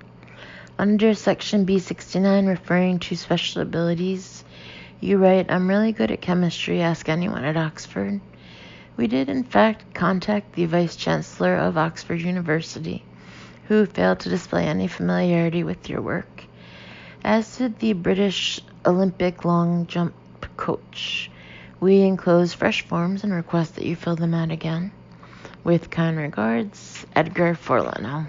Under Section B69, referring to special abilities, you write, "I'm really good at chemistry. Ask anyone at Oxford." We did in fact contact the Vice-Chancellor of Oxford University, who failed to display any familiarity with your work, as did the British Olympic long jump coach. We enclose fresh forms and request that you fill them out again. With kind regards, Edgar Forlano.